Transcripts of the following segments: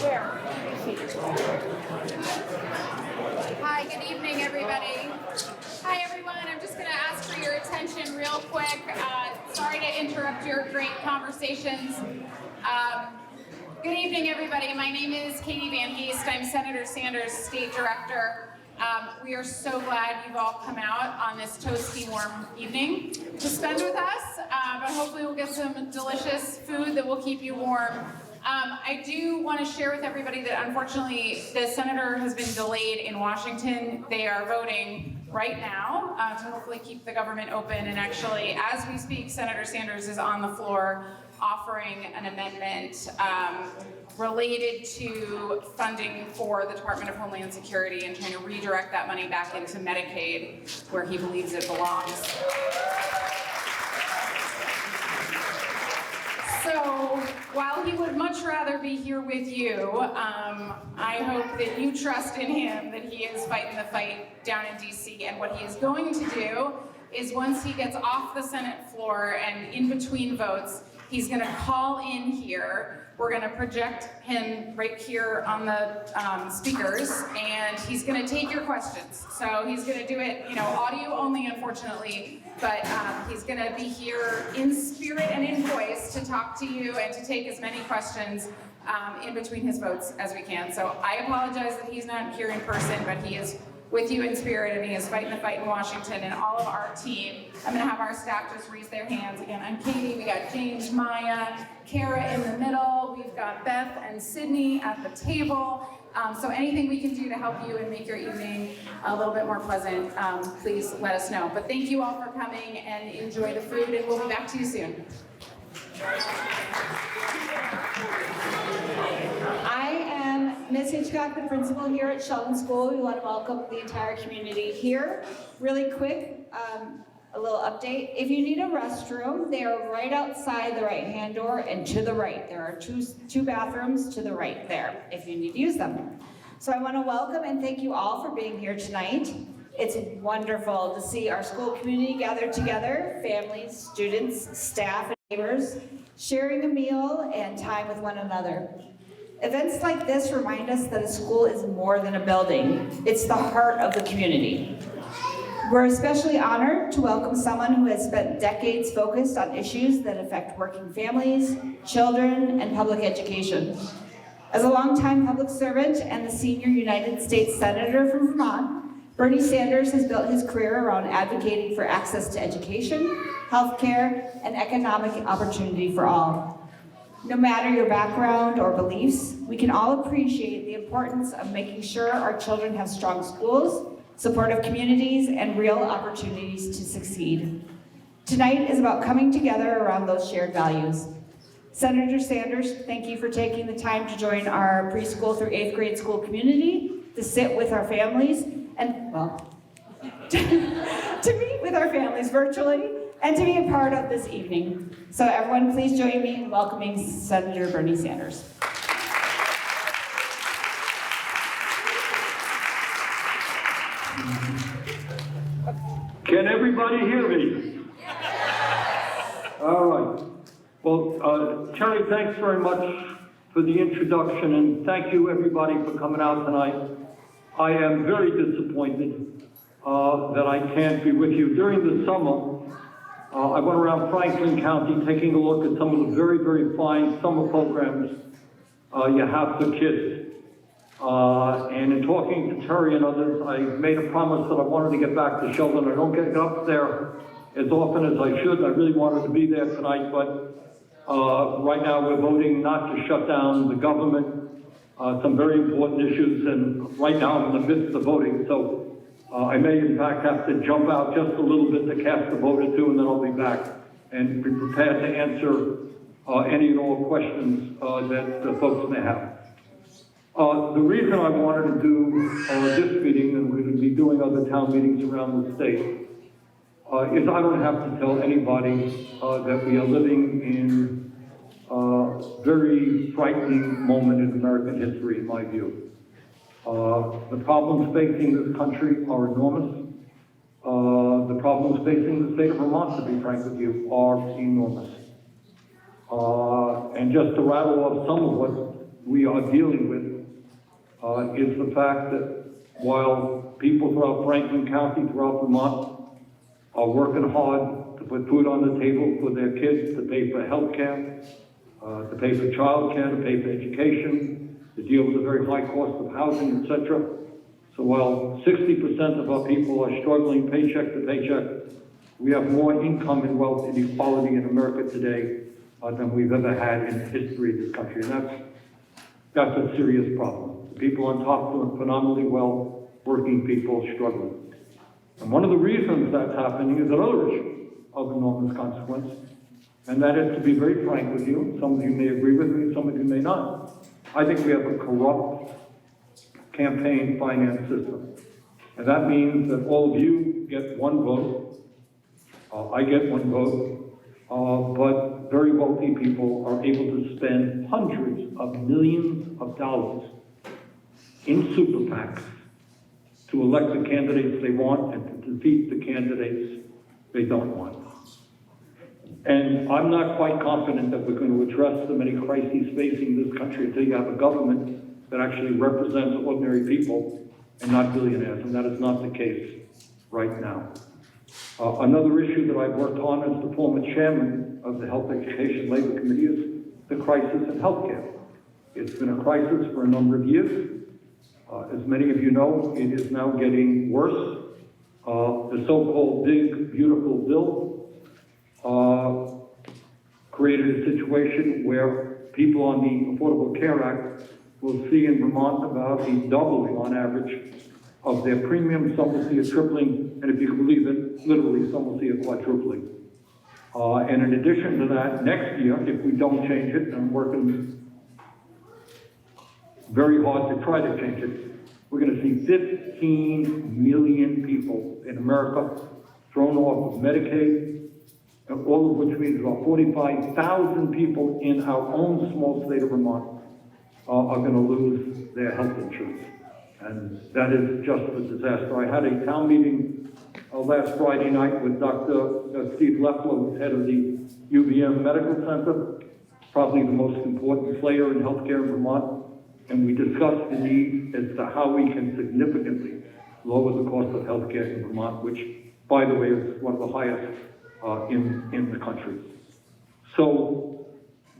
Hi, good evening, everybody. Hi, everyone. I'm just going to ask for your attention real quick. Sorry to interrupt your great conversations. Good evening, everybody. My name is Katie Van Heest. I'm Senator Sanders' state director. We are so glad you've all come out on this toasty, warm evening to spend with us, but hopefully we'll get some delicious food that will keep you warm. I do want to share with everybody that unfortunately the senator has been delayed in Washington. They are voting right now to hopefully keep the government open, and actually, as we speak, Senator Sanders is on the floor offering an amendment related to funding for the Department of Homeland Security and trying to redirect that money back into Medicaid where he believes it belongs. So while he would much rather be here with you, I hope that you trust in him that he is fighting the fight down in DC, and what he is going to do is once he gets off the Senate floor and in between votes, he's going to call in here. We're going to project him right here on the speakers, and he's going to take your questions. So he's going to do it, audio only, unfortunately, but he's going to be here in spirit and in voice to talk to you and to take as many questions in between his votes as we can. So I apologize that he's not here in person, but he is with you in spirit, and he is fighting the fight in Washington, and all of our team. I'm gonna have our staff just raise their hands again. I'm Katie, we got James, Maya, Kara in the middle, we've got Beth and Sydney at the table. So anything we can do to help you and make your evening a little bit more pleasant, please let us know. But thank you all for coming, and enjoy the food, and we'll be back to you soon. I am Ms. Hitchcock, the principal here at Sheldon School. We want to welcome the entire community here. Really quick, a little update. If you need a restroom, they are right outside the right-hand door and to the right. There are two bathrooms to the right there if you need to use them. So I want to welcome and thank you all for being here tonight. It's wonderful to see our school community gathered together, families, students, staff, and neighbors, sharing a meal and time with one another. Events like this remind us that a school is more than a building. It's the heart of the community. We're especially honored to welcome someone who has spent decades focused on issues that affect working families, children, and public education. As a longtime public servant and the senior United States Senator from Vermont, Bernie Sanders has built his career around advocating for access to education, healthcare, and economic opportunity for all. No matter your background or beliefs, we can all appreciate the importance of making sure our children have strong schools, supportive communities, and real opportunities to succeed. Tonight is about coming together around those shared values. Senator Sanders, thank you for taking the time to join our preschool through 8th grade school community, to sit with our families, and, to meet with our families virtually, and to be a part of this evening. So everyone, please join me in welcoming Senator Bernie Sanders. Can everybody hear me? Yes. All right. Well, Terry, thanks very much for the introduction, and thank you everybody for coming out tonight. I am very disappointed that I can't be with you. During the summer, I went around Franklin County taking a look at some of the very, very fine summer programs you have for kids. And in talking to Terry and others, I made a promise that I wanted to get back to Sheldon. I don't get up there as often as I should. I really wanted to be there tonight, but right now we're voting not to shut down the government, some very important issues, and right now I'm in the midst of voting, so I may in fact have to jump out just a little bit to cast a vote or two, and then I'll be back and be prepared to answer any and all questions that the folks may have. The reason I wanted to do this meeting, and we're going to be doing other town meetings around the state, is I don't have to tell anybody that we are living in a very frightening moment in American history, in my view. The problems facing this country are enormous. The problems facing the state of Vermont, to be frank with you, are enormous. And just to rattle off some of what we are dealing with is the fact that while people throughout Franklin County, throughout Vermont, are working hard to put food on the table for their kids, to pay for health care, to pay for child care, to pay for education, to deal with the very high cost of housing, etc. So while 60% of our people are struggling paycheck to paycheck, we have more income and wealth inequality in America today than we've ever had in the history of this country. And that's a serious problem. The people on top doing phenomenally well, working people struggling. And one of the reasons that's happening is another issue of enormous consequence, and that is, to be very frank with you, some of you may agree with me, some of you may not. I think we have a corrupt campaign finance system. And that means that all of you get one vote, I get one vote, but very wealthy people are able to spend hundreds of millions of dollars in super PACs to elect the candidates they want and to defeat the candidates they don't want. And I'm not quite confident that we're going to address the many crises facing this country until you have a government that actually represents ordinary people and not billionaires, and that is not the case right now. Another issue that I've worked on as the former chairman of the Health Education Labor Committee is the crisis in healthcare. It's been a crisis for a number of years. As many of you know, it is now getting worse. The so-called big, beautiful bill created a situation where people on the Affordable Care Act will see in Vermont about a doubling on average of their premium. Some will see a tripling, and if you can believe it, literally some will see a quadrupling. And in addition to that, next year, if we don't change it, and I'm working very hard to try to change it, we're going to see 15 million people in America thrown off of Medicaid, all of which means about 45,000 people in our own small state of Vermont are going to lose their health insurance. And that is just a disaster. I had a town meeting last Friday night with Dr. Steve Leffler, who's head of the UVM Medical Center, probably the most important player in healthcare in Vermont. And we discussed the need as to how we can significantly lower the cost of healthcare in Vermont, which, by the way, is one of the highest in the country. So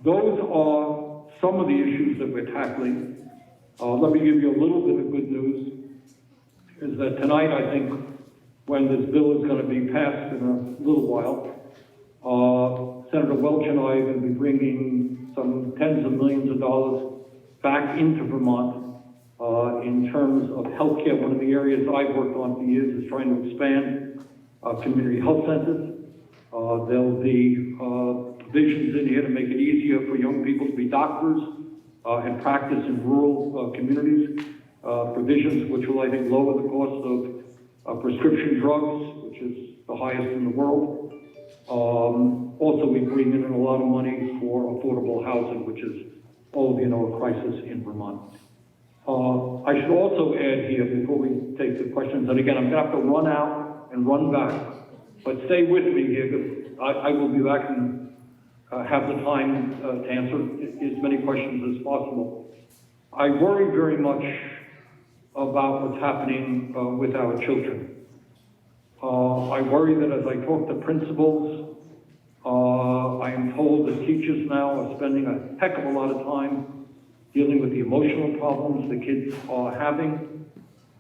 those are some of the issues that we're tackling. Let me give you a little bit of good news, is that tonight, I think, when this bill is going to be passed in a little while, Senator Welch and I are going to be bringing some tens of millions of dollars back into Vermont in terms of healthcare. One of the areas I've worked on for years is trying to expand community health centers. There'll be provisions in here to make it easier for young people to be doctors and practice in rural communities. Provisions which will, I think, lower the cost of prescription drugs, which is the highest in the world. Also, we bring in a lot of money for affordable housing, which is, all of you know, a crisis in Vermont. I should also add here, before we take the questions, and again, I'm going to have to run out and run back, but stay with me here, because I will be back and have the time to answer as many questions as possible. I worry very much about what's happening with our children. I worry that as I talk to principals, I am told that teachers now are spending a heck of a lot of time dealing with the emotional problems the kids are having,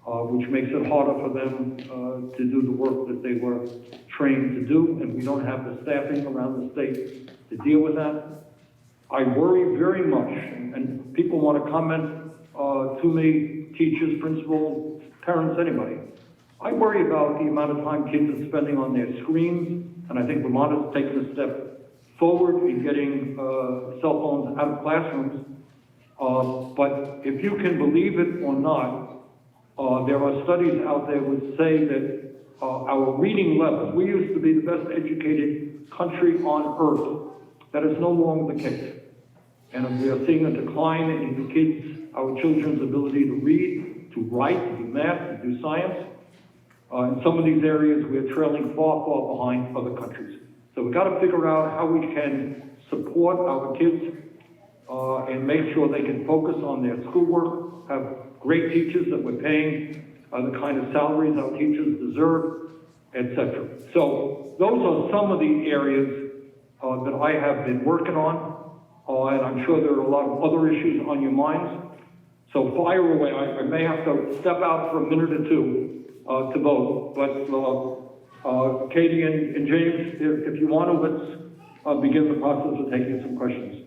which makes it harder for them to do the work that they were trained to do, and we don't have the staffing around the state to deal with that. I worry very much, and people want to comment to me, teachers, principals, parents, anybody. I worry about the amount of time kids are spending on their screens, and I think Vermont has taken a step forward in getting cell phones out of classrooms. But if you can believe it or not, there are studies out there which say that our reading levels, we used to be the best educated country on earth. That is no longer the case. And we are seeing a decline in the kids, our children's ability to read, to write, to do math, to do science. In some of these areas, we're trailing far, far behind other countries. So we've got to figure out how we can support our kids and make sure they can focus on their schoolwork, have great teachers that we're paying the kind of salaries our teachers deserve, etc. So those are some of the areas that I have been working on, and I'm sure there are a lot of other issues on your minds. So fire away. I may have to step out for a minute or two to vote, but Katie and James, if you want to, let's begin the process of taking some questions.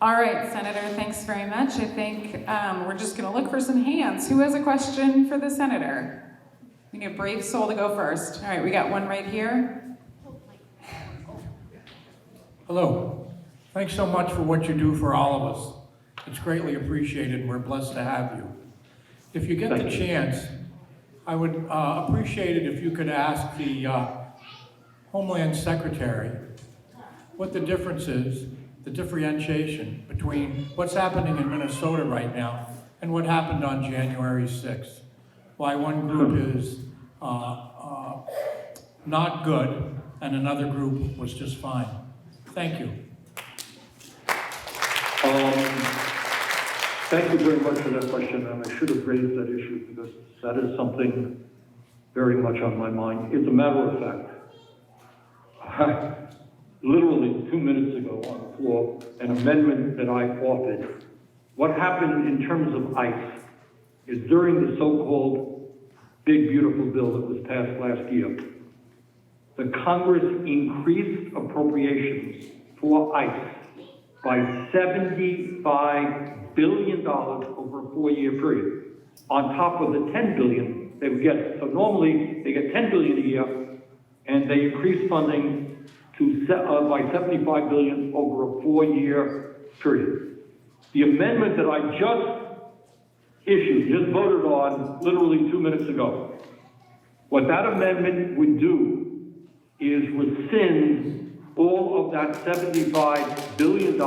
All right, Senator, thanks very much. I think we're just going to look for some hands. Who has a question for the Senator? We need a brave soul to go first. All right, we got one right here. Hello. Thanks so much for what you do for all of us. It's greatly appreciated. We're blessed to have you. If you get the chance, I would appreciate it if you could ask the Homeland Secretary what the difference is, the differentiation between what's happening in Minnesota right now and what happened on January 6th. Why one group is not good and another group was just fine. Thank you. Thank you very much for that question, and I should have raised that issue because that is something very much on my mind. As a matter of fact, literally 2 minutes ago on the floor, an amendment that I offered. What happened in terms of ICE is during the so-called big beautiful bill that was passed last year, the Congress increased appropriations for ICE by $75 billion over a 4-year period, on top of the $10 billion they would get. So normally they get $10 billion a year, and they increase funding by $75 billion over a 4-year period. The amendment that I just voted on literally 2 minutes ago, what that amendment would do is rescind all of that $75 billion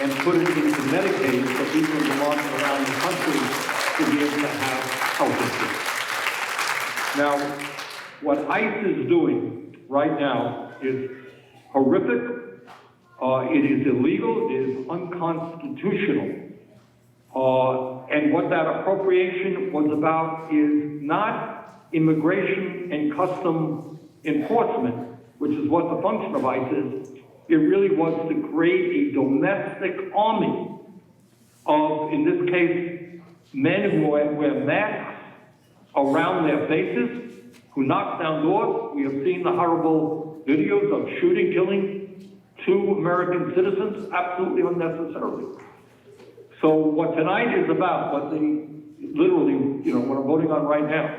and put it into Medicaid for people in Vermont and around the country to be able to have health insurance. Now, what ICE is doing right now is horrific. It is illegal. It is unconstitutional. And what that appropriation was about is not immigration and custom enforcement, which is what the function of ICE is. It really was to create a domestic army of, in this case, men who wear masks around their faces, who knock down doors. We have seen the horrible videos of shooting, killing 2 American citizens absolutely unnecessarily. So what tonight is about, what I'm voting on right now,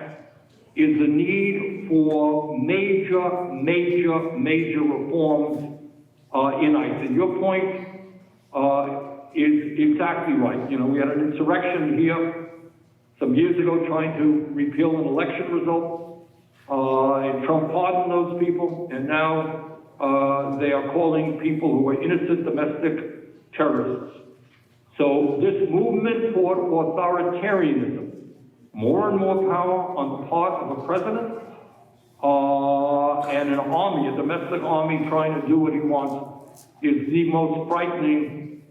is the need for major reforms in ICE. And your point is exactly right. We had an insurrection here some years ago trying to repeal an election result, and Trump pardoned those people, and now they are calling people who are innocent domestic terrorists. So this movement toward authoritarianism, more and more power on the part of a president, and an army, a domestic army trying to do what he wants, is the most frightening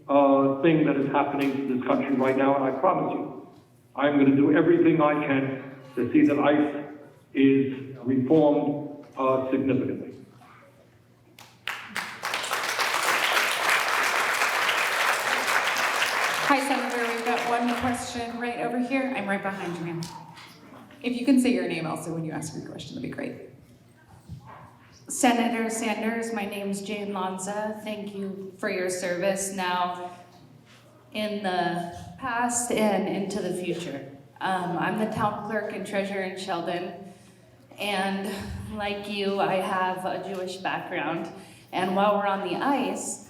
thing that is happening to this country right now. And I promise you, I'm going to do everything I can to see that ICE is reformed significantly. Hi, Senator. We've got one question right over here. I'm right behind you, ma'am. If you can say your name also when you ask your question, that'd be great. Senator Sanders, my name's Jane Lanza. Thank you for your service now in the past and into the future. I'm the town clerk and treasurer in Sheldon, and like you, I have a Jewish background. And while we're on the ice,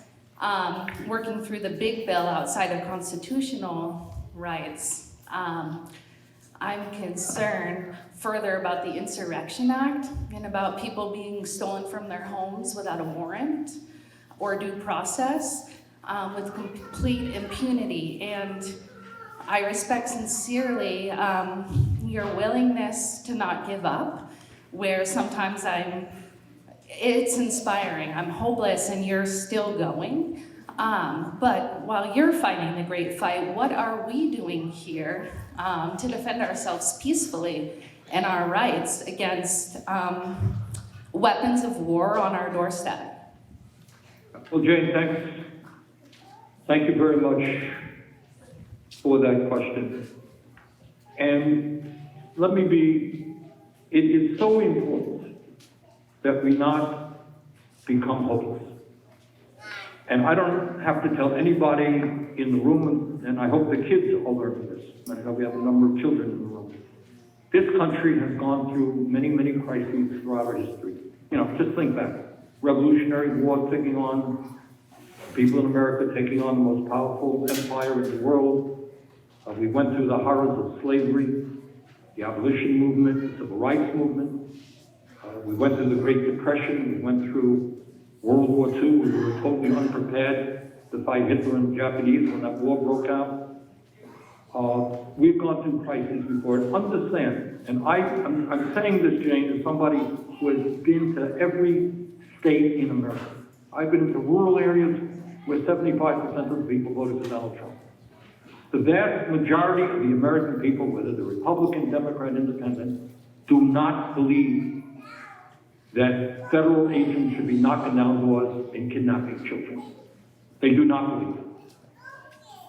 working through the big bill outside of constitutional rights, I'm concerned further about the Insurrection Act and about people being stolen from their homes without a warrant or due process with complete impunity. And I respect sincerely your willingness to not give up, where sometimes it's inspiring. I'm hopeless and you're still going. But while you're fighting the great fight, what are we doing here to defend ourselves peacefully and our rights against weapons of war on our doorstep? Well, Jane, thanks. Thank you very much for that question. And let me it is so important that we not become hopeless. And I don't have to tell anybody in the room, and I hope the kids are learning this. I know we have a number of children in the room. This country has gone through many, many crises throughout our history. You know, just think back. Revolutionary War taking on, people in America taking on the most powerful empire in the world. We went through the horrors of slavery, the abolition movement, the civil rights movement. We went through the Great Depression. We went through World War II. We were totally unprepared to fight Hitler and the Japanese when that war broke out. We've gone through crises before. Understand, and I'm saying this, Jane, as somebody who has been to every state in America. I've been into rural areas where 75% of the people voted for Donald Trump. The vast majority of the American people, whether they're Republican, Democrat, Independent, do not believe that federal agents should be knocking down doors and kidnapping children. They do not believe it.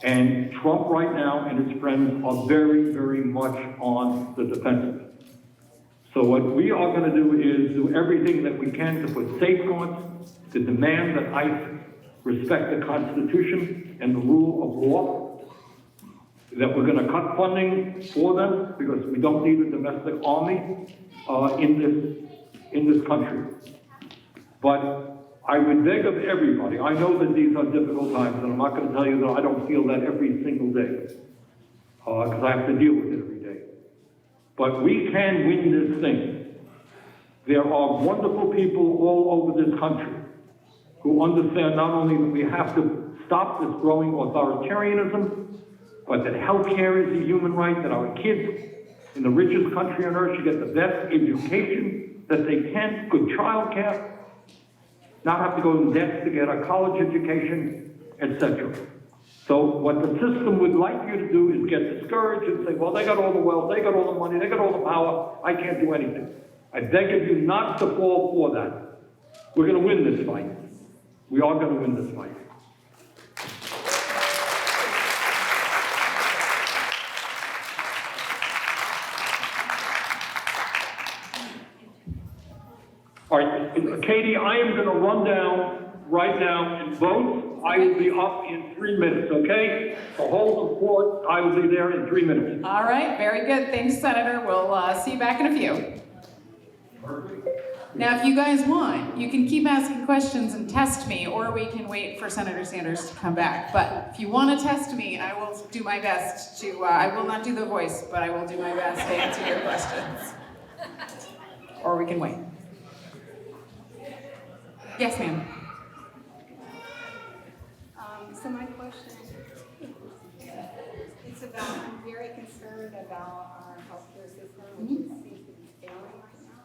And Trump right now and his friends are very, very much on the defensive. So what we are going to do is do everything that we can to put safeguards, to demand that ICE respect the Constitution and the rule of law, that we're going to cut funding for them because we don't need a domestic army in this country. But I would beg of everybody, I know that these are difficult times, and I'm not going to tell you that I don't feel that every single day, because I have to deal with it every day. But we can win this thing. There are wonderful people all over this country who understand not only that we have to stop this growing authoritarianism, but that healthcare is a human right, that our kids in the richest country on earth should get the best education that they can, good child care, not have to go to debt to get a college education, etc. So what the system would like you to do is get discouraged and say, well, they got all the wealth, they got all the money, they got all the power, I can't do anything. I beg of you not to fall for that. We're going to win this fight. We are going to win this fight. All right, Katie, I am going to run down right now and vote. I will be up in 3 minutes, okay? So hold the fort. I will be there in 3 minutes. All right, very good. Thanks, Senator. We'll see you back in a few. Now, if you guys want, you can keep asking questions and test me, or we can wait for Senator Sanders to come back. But if you want to test me, I will do my best to, I will not do the voice, but I will do my best to answer your questions. Or we can wait. Yes, ma'am. So my question is about, I'm very concerned about our healthcare system, which seems to be failing right now.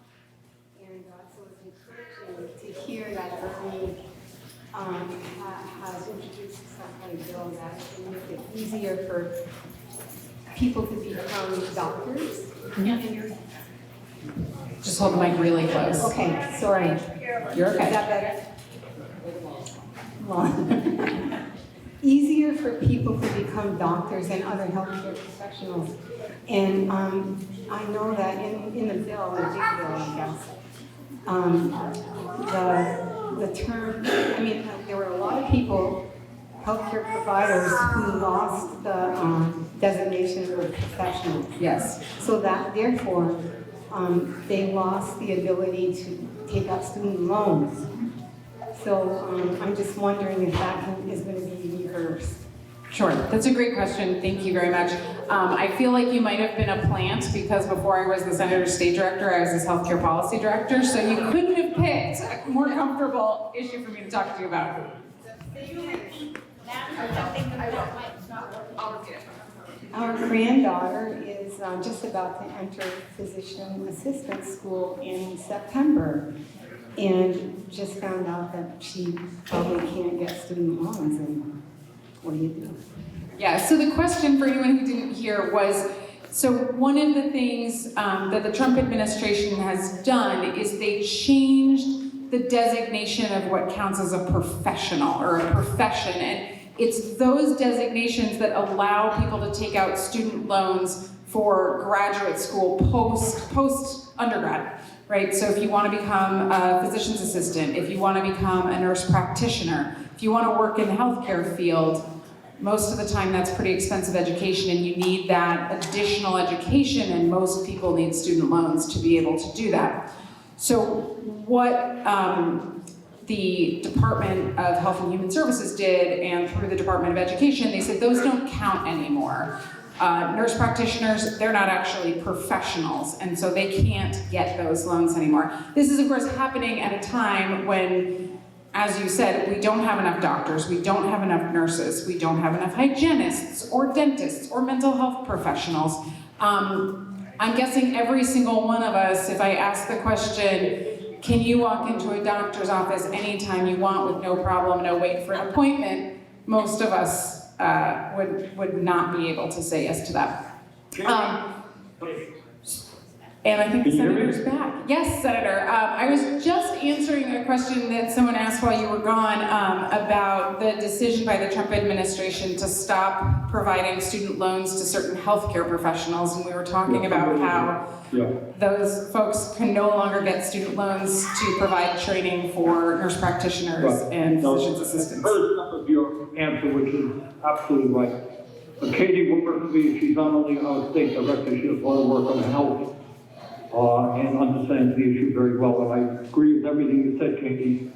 And so it's encouraging to hear that Bernie has introduced some kind of bill that will make it easier for people to become doctors. Mm-hmm. Just hold the mic really close. Okay, sorry. You're okay. Is that better? Well, easier for people to become doctors and other healthcare professionals. And I know that in the bill, the big bill, I guess, the term, I mean, there were a lot of people, healthcare providers, who lost the designation of professional. Yes. So that therefore, they lost the ability to take out student loans. So I'm just wondering if that is going to be reversed. Sure, that's a great question. Thank you very much. I feel like you might have been a plant because before I was the Senator's State Director, I was his Healthcare Policy Director, so you couldn't have picked a more comfortable issue for me to talk to you about. Our granddaughter is just about to enter physician assistant school in September. and just found out that she probably can't get student loans, and what do you do? Yeah, so the question for anyone who didn't hear was, so one of the things that the Trump administration has done is they changed the designation of what counts as a professional or a profession. And it's those designations that allow people to take out student loans for graduate school post undergrad, right? So if you want to become a physician's assistant, if you want to become a nurse practitioner, if you want to work in the healthcare field, most of the time that's pretty expensive education and you need that additional education, and most people need student loans to be able to do that. So what the Department of Health and Human Services did, and through the Department of Education, they said those don't count anymore. Nurse practitioners, they're not actually professionals, and so they can't get those loans anymore. This is, of course, happening at a time when, as you said, we don't have enough doctors, we don't have enough nurses, we don't have enough hygienists or dentists or mental health professionals. I'm guessing every single one of us, if I ask the question, can you walk into a doctor's office anytime you want with no problem, no wait for an appointment, most of us would not be able to say yes to that. And I think the senator's back. Yes, Senator. I was just answering a question that someone asked while you were gone about the decision by the Trump administration to stop providing student loans to certain healthcare professionals, and we were talking about how those folks can no longer get student loans to provide training for nurse practitioners and physician's assistants. Heard some of your answer, which is absolutely right. Katie will work with me. She's not only our state director, she does a lot of work on health. And understands the issue very well, and I agree with everything you said, Katie.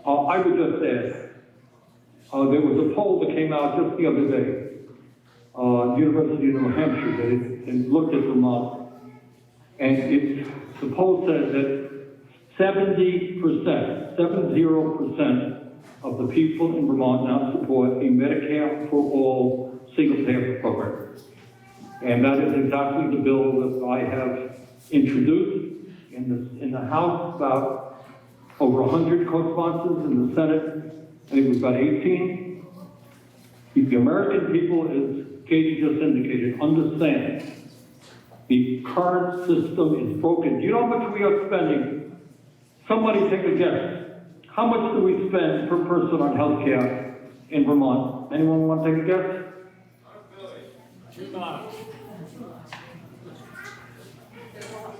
I would just ask, there was a poll that came out just the other day, University of New Hampshire, that it looked at Vermont, and the poll said that 70% of the people in Vermont now support a Medicare for all single-payer program. And that is exactly the bill that I have introduced in the House, about over 100 co-sponsors, in the Senate, I think it was about 18. The American people, as Katie just indicated, understand the current system is broken. Do you know how much we are spending? Somebody take a guess. How much do we spend per person on health care in Vermont? Anyone want to take a guess? Too much.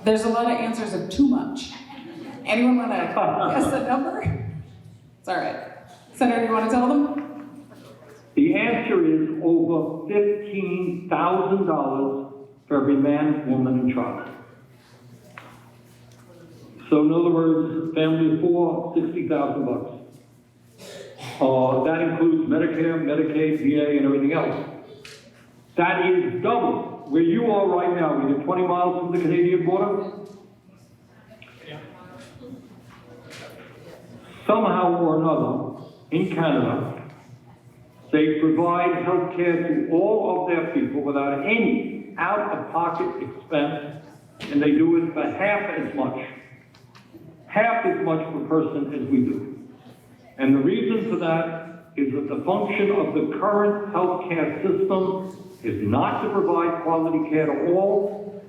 There's a lot of answers of too much. Anyone want to guess a number? It's all right. Senator, you want to tell them? The answer is over $15,000 for every man, woman, and child. So in other words, family of four, $60,000. That includes Medicare, Medicaid, VA, and everything else. That is double. Where you are right now, you're 20 miles from the Canadian border. Yeah. Somehow or another, in Canada, they provide health care to all of their people without any out-of-pocket expense, and they do it for half as much per person as we do. And the reason for that is that the function of the current health care system is not to provide quality care to all.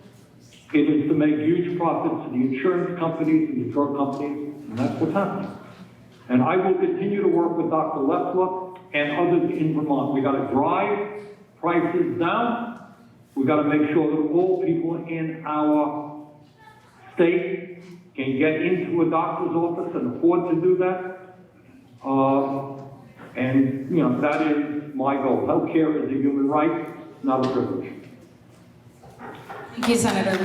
It is to make huge profits to the insurance companies and the drug companies, and that's what's happening. And I will continue to work with Dr. Leffler and others in Vermont. We got to drive prices down. We got to make sure that all people in our state can get into a doctor's office and afford to do that. And, you know, that is my goal. Healthcare is a human right, not a privilege. Thank you, Senator.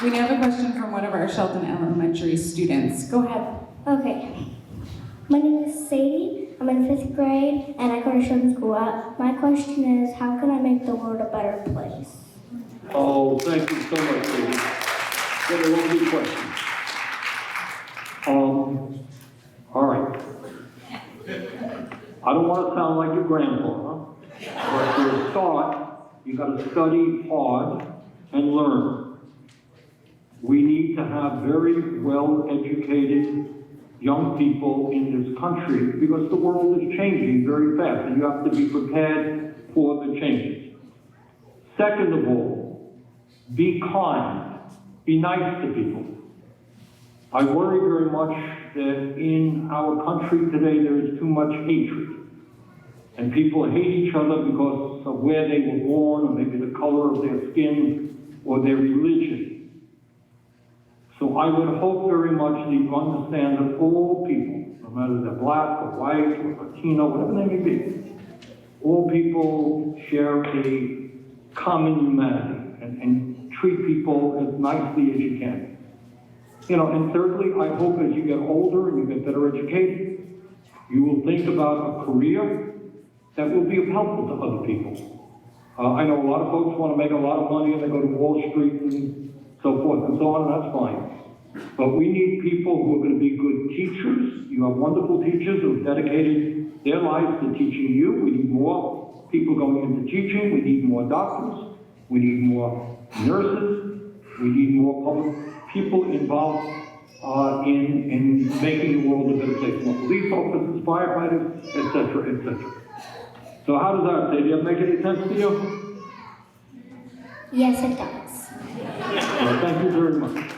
We now have a question from one of our Sheldon Elementary students. Go ahead. Okay. My name is Sadie. I'm in 5th grade and I go to Sheldon School. My question is, how can I make the world a better place? Oh, thank you so much, Katie. What a lovely question. All right. I don't want to sound like your grandpa, but for a start, you got to study hard and learn. We need to have very well-educated young people in this country because the world is changing very fast and you have to be prepared for the changes. Second of all, be kind, be nice to people. I worry very much that in our country today there is too much hatred. And people hate each other because of where they were born, or maybe the color of their skin, or their religion. So I would hope very much that you understand that all people, no matter they're black or white or Latino, whatever they may be, all people share a common humanity and treat people as nicely as you can. You know, and thirdly, I hope as you get older and you get better educated, you will think about a career that will be helpful to other people. I know a lot of folks want to make a lot of money and they go to Wall Street and so forth and so on, and that's fine. But we need people who are going to be good teachers. You have wonderful teachers who have dedicated their lives to teaching you. We need more people going into teaching. We need more doctors. We need more nurses. We need more public people involved in making the world a better place. More police officers, firefighters, etc., etc. So how does that say? Does that make any sense to you? Yes, it does. Well, thank you very much.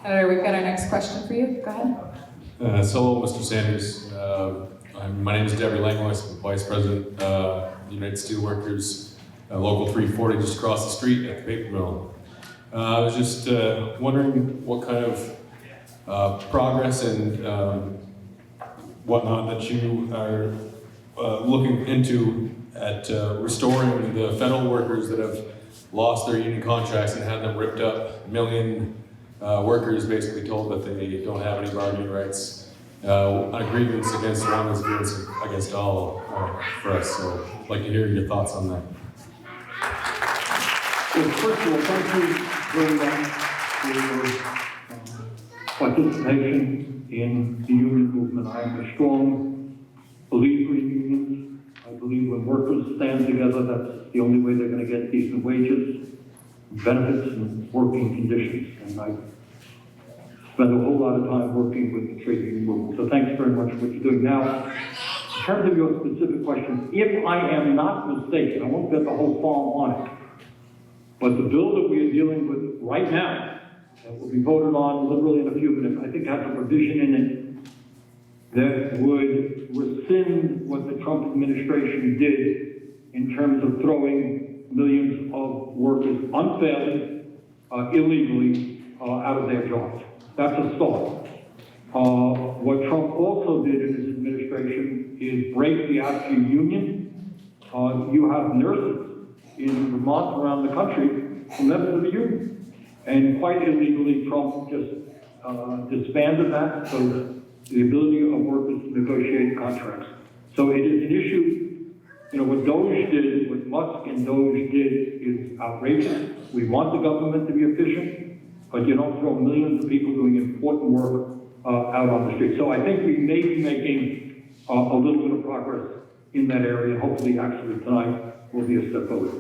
Senator, we've got our next question for you. Go ahead. Hello, Mr. Sanders. My name is Debbie Langlois. I'm Vice President of the United Steelworkers, Local 340, just across the street at the paper mill. I was just wondering what kind of progress and whatnot that you are looking into at restoring the federal workers that have lost their union contracts and had them ripped up. A million workers basically told that they don't have any bargaining rights. On a grievance against one is a grievance against all for us. So I'd like to hear your thoughts on that. Well, first of all, thank you very much for your participation in the union movement. I am a strong believer in unions. I believe when workers stand together, that's the only way they're going to get decent wages, benefits, and working conditions. And I spend a whole lot of time working with the trade union movement. So thanks very much for what you're doing. Now, in terms of your specific question, if I am not mistaken, I won't bet the whole farm on it, but the bill that we are dealing with right now, that will be voted on literally in a few minutes, I think has a provision in it that would rescind what the Trump administration did in terms of throwing millions of workers unfairly, illegally, out of their jobs. That's a start. What Trump also did in his administration is break the AFSCME union. You have nurses in Vermont, around the country, who members of the union. And quite illegally, Trump just disbanded that, so that the ability of workers to negotiate contracts. So it is an issue, you know, what DOGE did, what Musk and DOGE did is outrageous. We want the government to be efficient, but you don't throw millions of people doing important work out on the street. So I think we may be making a little bit of progress in that area. Hopefully, actually, tonight will be a step forward.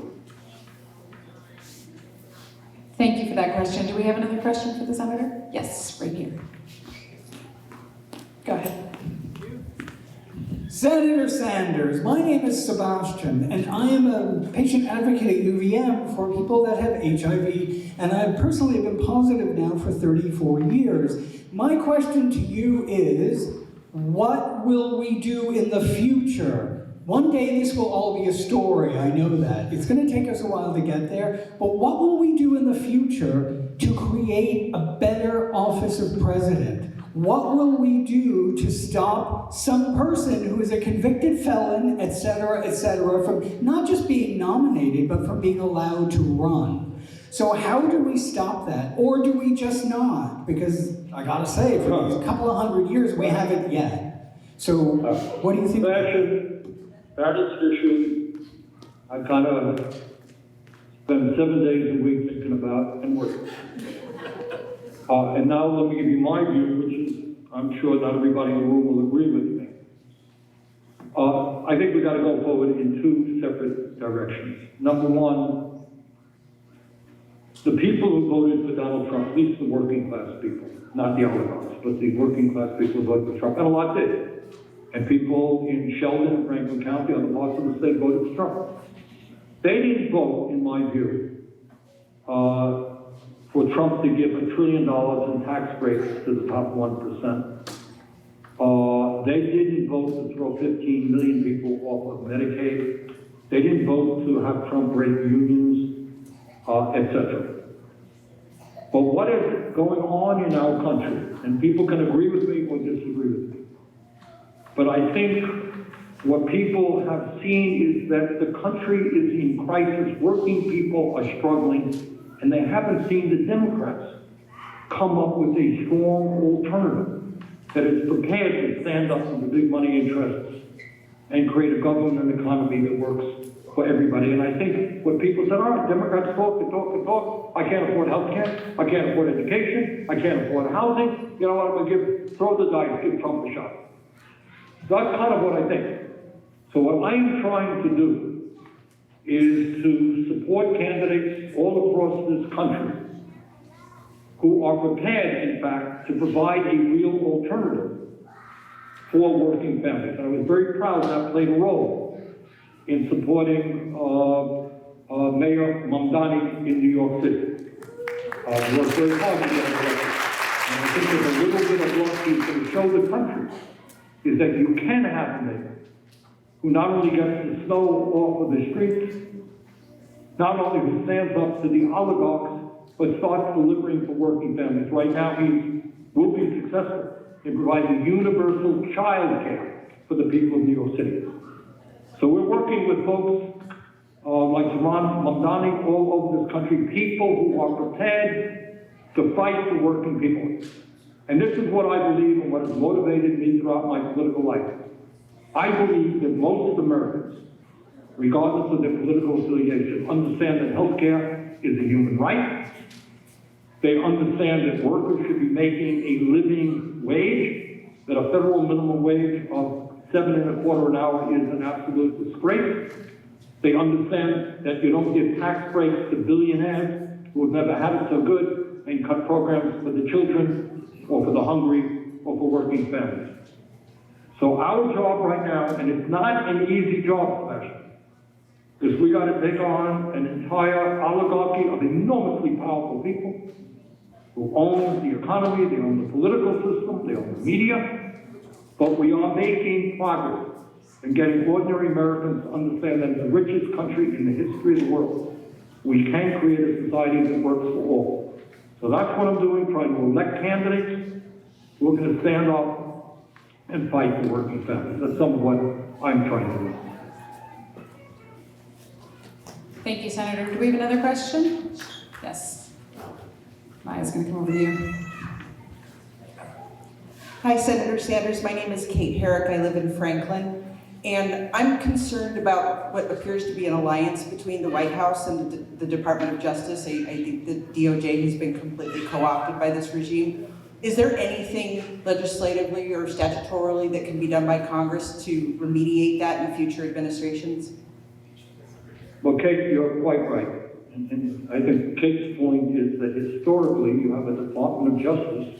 Thank you for that question. Do we have another question for the senator? Yes, right here. Go ahead. Senator Sanders, my name is Sebastian, and I am a patient advocate at UVM for people that have HIV, and I personally have been positive now for 34 years. My question to you is, what will we do in the future? One day this will all be a story, I know that. It's going to take us a while to get there, but what will we do in the future to create a better office of president? What will we do to stop some person who is a convicted felon, et cetera, from not just being nominated, but from being allowed to run? So how do we stop that? Or do we just not? Because I gotta say, for these couple of 100 years, we haven't yet. So what do you think? That is an issue I kind of spend 7 days a week thinking about and working. And now let me give you my view, which is, I'm sure not everybody in the room will agree with me. I think we got to go forward in two separate directions. Number one, the people who voted for Donald Trump, at least the working class people, not the oligarchs, but the working class people who voted for Trump, and a lot did. And people in Sheldon and Franklin County, other parts of the state, voted for Trump. They didn't vote, in my view, for Trump to give $1 trillion in tax breaks to the top 1%. They didn't vote to throw 15 million people off of Medicaid. They didn't vote to have Trump break unions, etc. But what is going on in our country, and people can agree with me or disagree with me, but I think what people have seen is that the country is in crisis, working people are struggling, and they haven't seen the Democrats come up with a strong alternative that is prepared to stand up to the big money interests and create a government and economy that works for everybody. And I think what people said, all right, Democrats talk, they talk, they talk. I can't afford health care. I can't afford education. I can't afford housing. You know what, I'm going to throw the dice, give Trump a shot. That's kind of what I think. So what I am trying to do is to support candidates all across this country who are prepared, in fact, to provide a real alternative for working families. And I was very proud that played a role in supporting Mayor Mamdani in New York City. We worked very hard to get elected. And I think there's a little bit of luck he's going to show the country is that you can have a mayor who not only gets the snow off of the streets, not only who stands up to the oligarchs, but starts delivering for working families. Right now, he will be successful in providing universal child care for the people of New York City. So we're working with folks like Mamdani all over this country, people who are prepared to fight for working people. And this is what I believe and what has motivated me throughout my political life. I believe that most Americans, regardless of their political affiliation, understand that health care is a human right. They understand that workers should be making a living wage, that a federal minimum wage of $7.25 an hour is an absolute disgrace. They understand that you don't give tax breaks to billionaires who have never had it so good and cut programs for the children or for the hungry or for working families. So our job right now, and it's not an easy job, Sebastian, is we got to take on an entire oligarchy of enormously powerful people who own the economy, they own the political system, they own the media, but we are making progress in getting ordinary Americans to understand that in the richest country in the history of the world, we can create a society that works for all. So that's what I'm doing, trying to elect candidates who are going to stand up and fight for working families. That's some of what I'm trying to do. Thank you, Senator. Do we have another question? Yes. Maya's going to come over to you. Hi, Senator Sanders. My name is Kate Herrick. I live in Franklin. And I'm concerned about what appears to be an alliance between the White House and the Department of Justice. I think the DOJ has been completely co-opted by this regime. Is there anything legislatively or statutorily that can be done by Congress to remediate that in future administrations? Well, Kate, you're quite right. And I think Kate's point is that historically you have a Department of Justice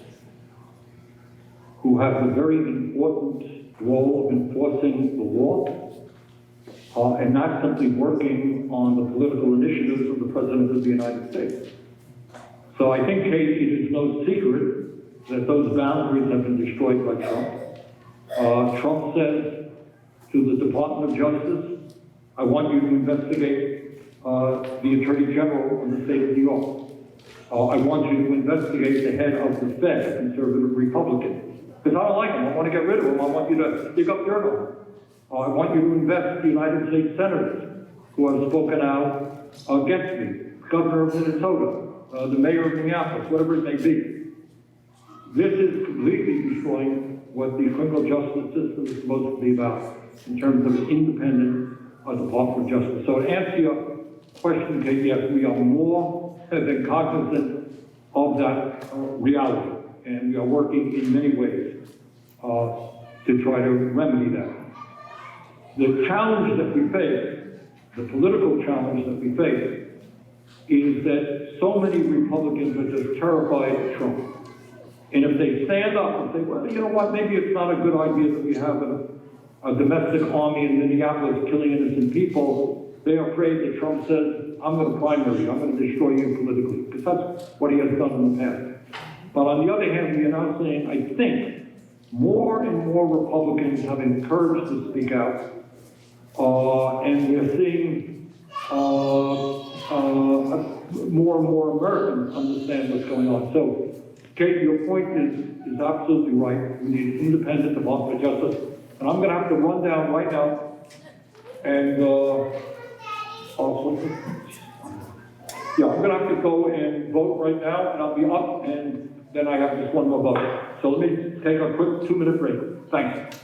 who have a very important role of enforcing the law and not simply working on the political initiatives of the President of the United States. So I think, Kate, it is no secret that those boundaries have been destroyed by Trump. Trump says to the Department of Justice, I want you to investigate the Attorney General in the state of New York. I want you to investigate the head of the Fed, a conservative Republican. Because I don't like him. I want to get rid of him. I want you to dig up dirt on him. I want you to invest the United States senators who have spoken out against me. Governor of Minnesota, the mayor of Minneapolis, whatever it may be. This is completely destroying what the criminal justice system is supposed to be about in terms of an independent Department of Justice. So to answer your question, Kate, yes, we are more than cognizant of that reality. And we are working in many ways to try to remedy that. The challenge that we face, the political challenge that we face, is that so many Republicans are just terrified of Trump. And if they stand up and say, well, you know what, maybe it's not a good idea that we have a domestic army in Minneapolis killing innocent people, they're afraid that Trump says, I'm going to primary you, I'm going to destroy you politically, because that's what he has done in the past. But on the other hand, we are now saying, I think, more and more Republicans have encouraged to speak out, and we're seeing more and more Americans understand what's going on. So, Kate, your point is absolutely right. We need an independent Department of Justice. And I'm going to have to run down right now and, I'm going to have to go and vote right now, and I'll be up, and then I have just one more vote. So let me take a quick 2-minute break. Thanks.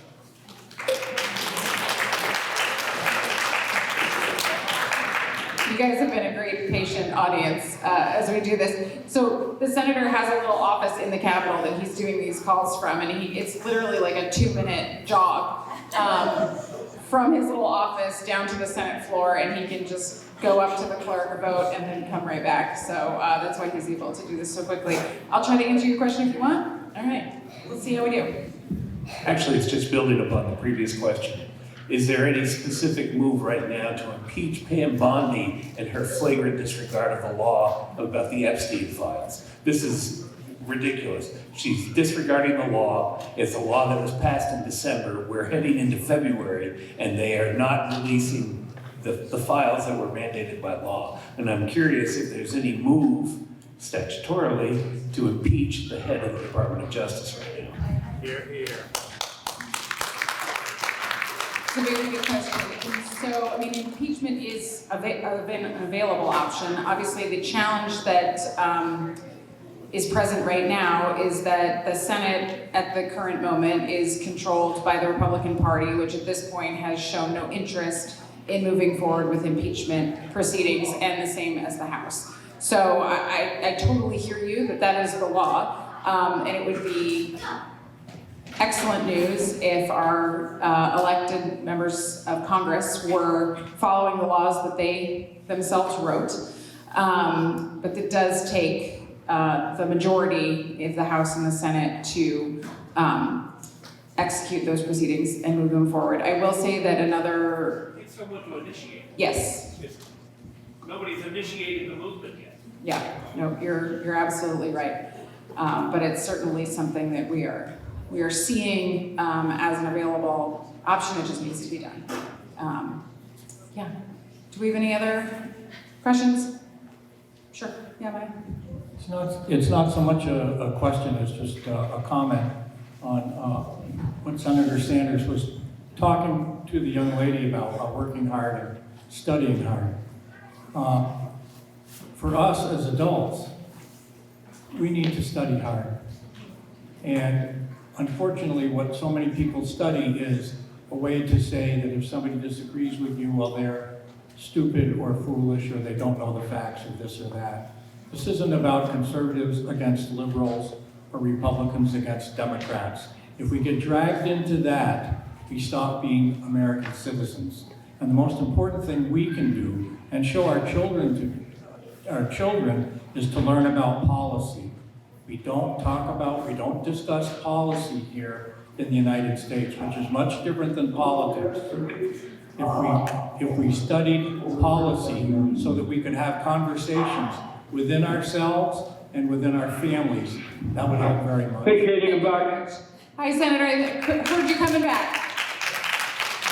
You guys have been a great patient audience as we do this. So the senator has a little office in the Capitol that he's doing these calls from, and it's literally like a 2-minute jog from his little office down to the Senate floor, and he can just go up to the clerk, vote, and then come right back. So that's why he's able to do this so quickly. I'll try to answer your question if you want. All right, let's see how we do. Actually, it's just building upon the previous question. Is there any specific move right now to impeach Pam Bondi and her flagrant disregard of the law about the Epstein files? This is ridiculous. She's disregarding the law. It's a law that was passed in December. We're heading into February, and they are not releasing the files that were mandated by law. And I'm curious if there's any move statutorily to impeach the head of the Department of Justice right now. Here, here. It's a very good question. So, I mean, impeachment is an available option. Obviously, the challenge that is present right now is that the Senate at the current moment is controlled by the Republican Party, which at this point has shown no interest in moving forward with impeachment proceedings, and the same as the House. So I totally hear you that is the law, and it would be excellent news if our elected members of Congress were following the laws that they themselves wrote. But it does take the majority of the House and the Senate to execute those proceedings and move them forward. I will say that another... It's someone to initiate. Yes. Nobody's initiated the movement yet. Yeah, no, you're absolutely right. But it's certainly something that we are seeing as an available option. It just needs to be done. Yeah. Do we have any other questions? Sure. Yeah, Mike. It's not so much a question as just a comment on what Senator Sanders was talking to the young lady about working hard and studying hard. For us as adults, we need to study hard. And unfortunately, what so many people study is a way to say that if somebody disagrees with you, well, they're stupid or foolish, or they don't know the facts of this or that. This isn't about conservatives against liberals or Republicans against Democrats. If we get dragged into that, we stop being American citizens. And the most important thing we can do and show our children is to learn about policy. We don't discuss policy here in the United States, which is much different than politics. If we studied policy so that we could have conversations within ourselves and within our families, that would help very much. Hey, Katie, I'm back. Hi, Senator. I heard you coming back.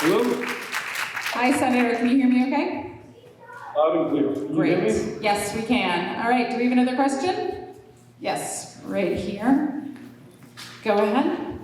Hello? Hi, Senator. Can you hear me okay? Loud and clear. Can you hear me? Great. Yes, we can. All right. Do we have another question? Yes, right here. Go ahead.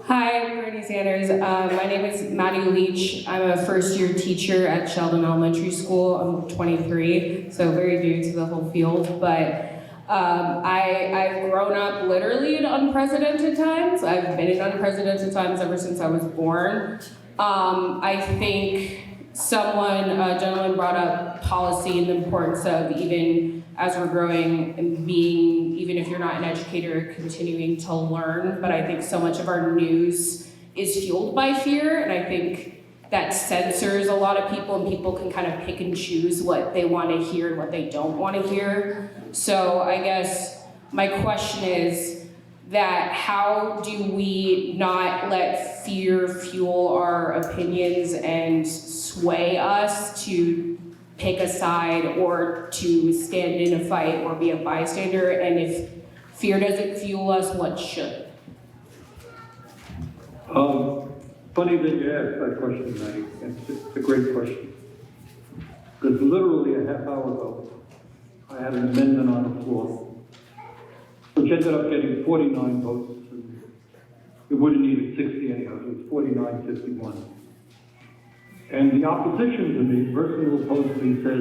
Hi, I'm Bernie Sanders. My name is Maddie Leach. I'm a first-year teacher at Sheldon Elementary School. I'm 23, so very new to the whole field. But I've grown up literally in unprecedented times. I've been in unprecedented times ever since I was born. I think a gentleman brought up policy and the importance of, even as we're growing and being, even if you're not an educator, continuing to learn. But I think so much of our news is fueled by fear, and I think that censors a lot of people, and people can kind of pick and choose what they want to hear and what they don't want to hear. So I guess my question is that how do we not let fear fuel our opinions and sway us to pick a side or to stand in a fight or be a bystander? And if fear doesn't fuel us, what should? Funny that you asked that question, Maddie. It's a great question. Because literally a half hour ago, I had an amendment on the floor, which ended up getting 49 votes. And it would have needed 60 anyhow. It was 49-51. And the opposition to me, the person who opposed me, said,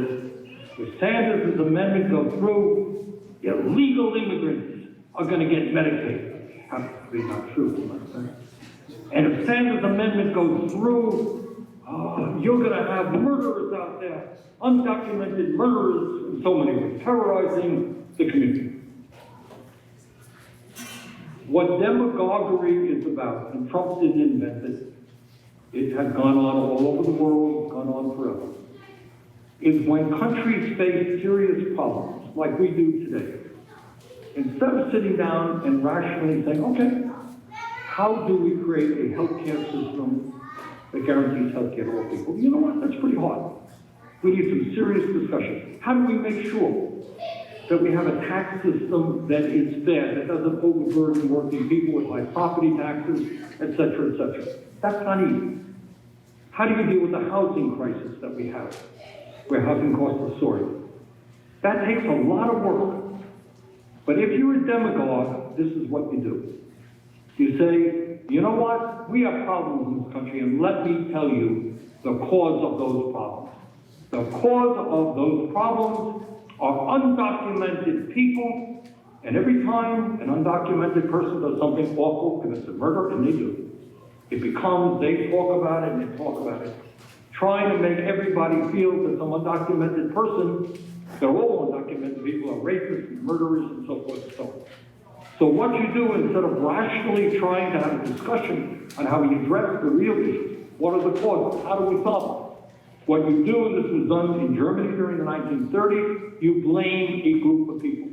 if Sanders' amendment goes through, illegal immigrants are going to get Medicaid. Absolutely not true, I'm not saying. And if Sanders' amendment goes through, you're going to have murderers out there, undocumented murderers, in so many ways, terrorizing the community. What demagoguery is about, and Trump didn't invent it, it has gone on all over the world, it's gone on forever, is when countries face serious problems, like we do today, instead of sitting down and rationally saying, okay, how do we create a healthcare system that guarantees healthcare to all people? You know what? That's pretty hard. We need some serious discussion. How do we make sure that we have a tax system that is fair, that doesn't overburden working people with high property taxes, et cetera, et cetera? That's not easy. How do you deal with the housing crisis that we have, where housing costs are soaring? That takes a lot of work. But if you're a demagogue, this is what you do. You say, you know what? We have problems in this country, and let me tell you the cause of those problems. The cause of those problems are undocumented people, and every time an undocumented person does something awful, commits a murder, and they do, it becomes, they talk about it, and they talk about it, trying to make everybody feel that some undocumented person, they're all undocumented people, are rapists and murderers, and so forth and so on. So what you do, instead of rationally trying to have a discussion on how we address the real issues, what are the causes, how do we solve them? What you do, and this was done in Germany during the 1930s, you blame a group of people.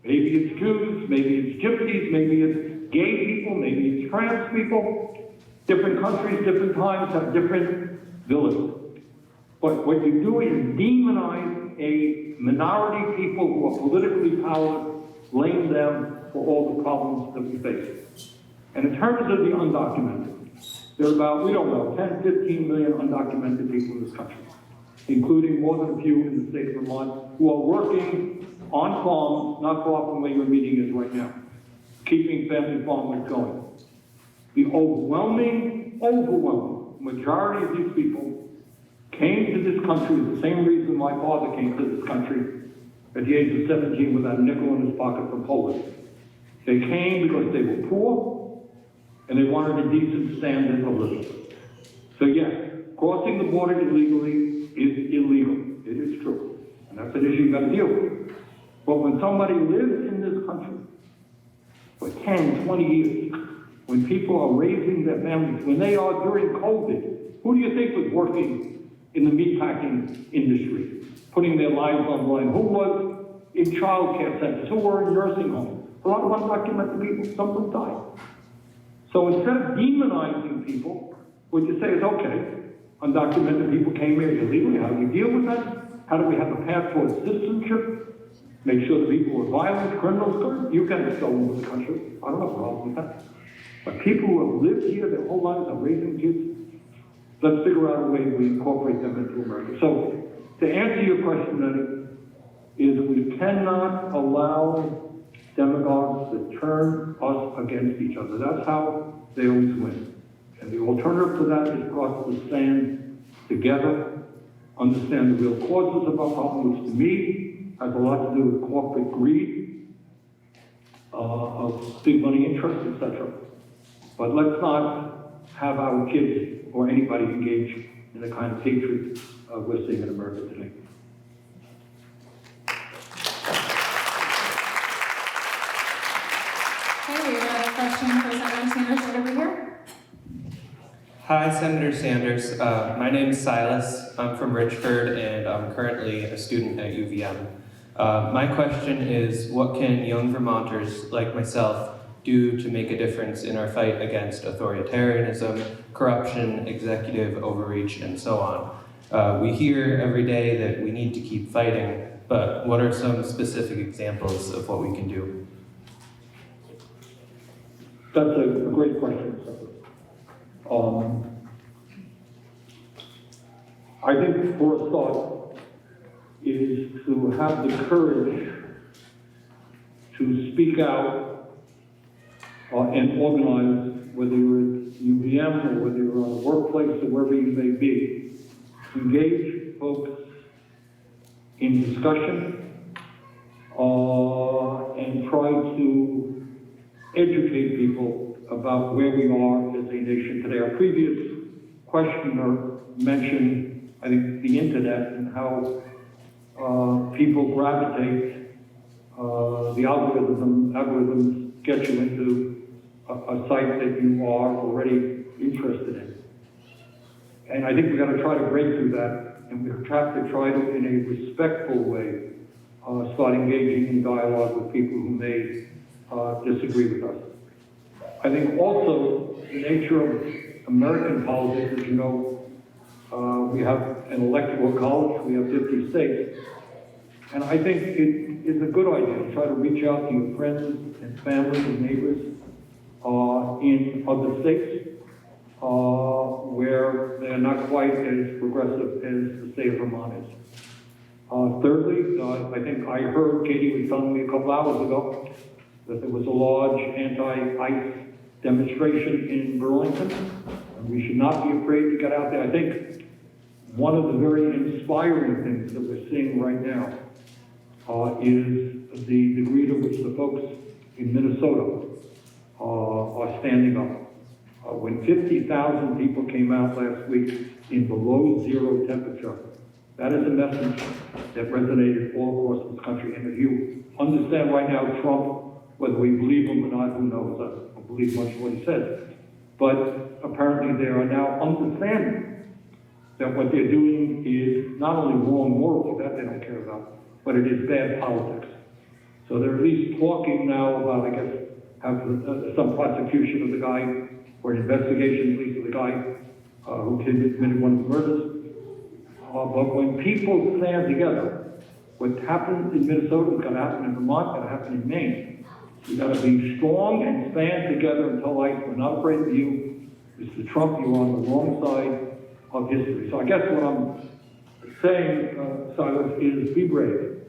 Maybe it's Jews, maybe it's gypsies, maybe it's gay people, maybe it's trans people. Different countries, different times have different villains. But what you do is demonize a minority people who are politically powerless, blame them for all the problems that we face. And in terms of the undocumented, there are about, we don't know, 10, 15 million undocumented people in this country, including more than a few in the state of Vermont, who are working on farms not far from where your meeting is right now, keeping family farmers going. The overwhelming majority of these people came to this country for the same reason my father came to this country at the age of 17 without a nickel in his pocket from Poland. They came because they were poor, and they wanted a decent standard of living. So yes, crossing the border illegally is illegal. It is true. And that's an issue you've got to deal with. But when somebody lives in this country for 10, 20 years, when people are raising their families, when they are during COVID, who do you think was working in the meatpacking industry, putting their lives on the line? Who was in child care centers? Who were in nursing homes? A lot of undocumented people, some of them died. So instead of demonizing people, what you say is, okay, undocumented people came here illegally, how do we deal with that? How do we have a path towards citizenship? Make sure the people who are violent, criminals, you can go into the country. I don't have a problem with that. But people who have lived here their whole lives are raising kids, let's figure out a way we incorporate them into America. So to answer your question, Lenny, is that we cannot allow demagogues to turn us against each other. That's how they always win. And the alternative to that is for us to stand together, understand the real causes of our problem, which to me has a lot to do with corporate greed, of big money interests, etc. But let's not have our kids or anybody engage in the kind of hatred we're seeing in America today. Okay, we have another question for Senator Sanders right over here. Hi, Senator Sanders. My name is Silas. I'm from Richford, and I'm currently a student at UVM. My question is, what can young Vermonters like myself do to make a difference in our fight against authoritarianism, corruption, executive overreach, and so on? We hear every day that we need to keep fighting, but what are some specific examples of what we can do? That's a great question. I think first thought is to have the courage to speak out and organize, whether you're at UVM or whether you're on the workplace or wherever you may be. Engage folks in discussion and try to educate people about where we are as a nation today. Our previous questioner mentioned, I think, the internet and how people gravitate, the algorithms get you into a site that you are already interested in. And I think we've got to try to break through that, and we have to try to, in a respectful way, start engaging in dialogue with people who may disagree with us. I think also the nature of American politics, as you know, we have an electoral college, we have 50 states, and I think it is a good idea to try to reach out to your friends and family and neighbors in other states where they're not quite as progressive as the state of Vermont is. Thirdly, I think I heard Katie was telling me a couple hours ago that there was a large anti-ICE demonstration in Burlington, and we should not be afraid to get out there. I think one of the very inspiring things that we're seeing right now is the degree to which the folks in Minnesota are standing up. When 50,000 people came out last week in below zero temperature, that is a message that resonated all across this country. And if you understand right now Trump, whether we believe him or not, who knows? I don't believe much of what he says. But apparently they are now understanding that what they're doing is not only wrong morally, that they don't care about, but it is bad politics. So they're at least talking now about, I guess, have some prosecution of the guy, or an investigation at least of the guy who committed one of the murders. But when people stand together, what happened in Minnesota is going to happen in Vermont, going to happen in Maine. We've got to be strong and stand together and tell life, we're not afraid of you. Mr. Trump, you're on the wrong side of history. So I guess what I'm saying, Silas, is be brave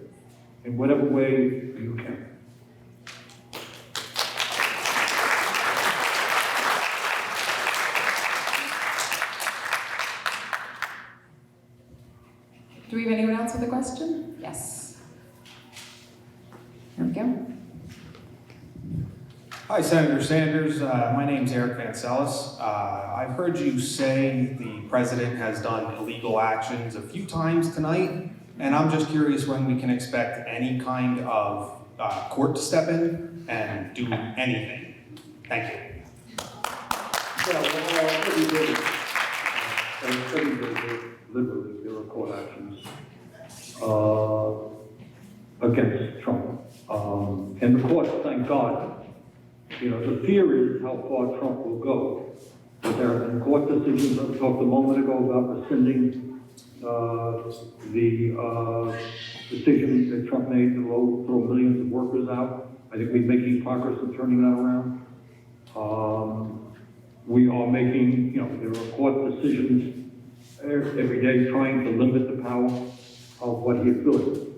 in whatever way you can. Do we have anyone else with a question? Yes. There we go. Hi, Senator Sanders. My name's Eric Vancellis. I've heard you say the president has done illegal actions a few times tonight, and I'm just curious when we can expect any kind of court to step in and do anything. Thank you. Yeah, well, every day, literally, there are court actions against Trump. And the courts, thank God, you know, the fear is how far Trump will go. But there have been court decisions, I talked a moment ago about rescinding the decision that Trump made to throw millions of workers out. I think we're making progress in turning that around. We are making, you know, there are court decisions every day trying to limit the power of what he is doing.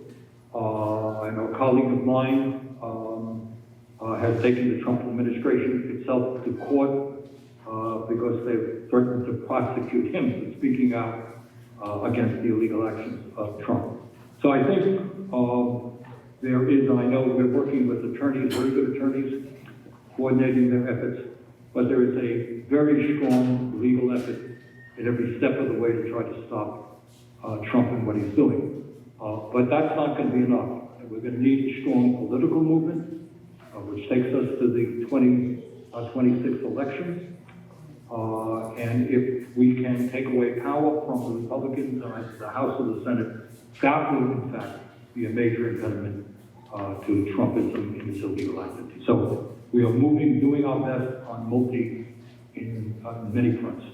I know a colleague of mine has taken the Trump administration itself to court because they've threatened to prosecute him for speaking out against the illegal actions of Trump. So I think there is, and I know we're working with attorneys, very good attorneys, coordinating their efforts, but there is a very strong legal effort at every step of the way to try to stop Trump and what he's doing. But that's not going to be enough. We're going to need a strong political movement, which takes us to the 2026 elections. And if we can take away power from the Republicans in the House or the Senate, that will in fact be a major impediment to Trumpism in his illegal activity. So we are doing our best on many fronts.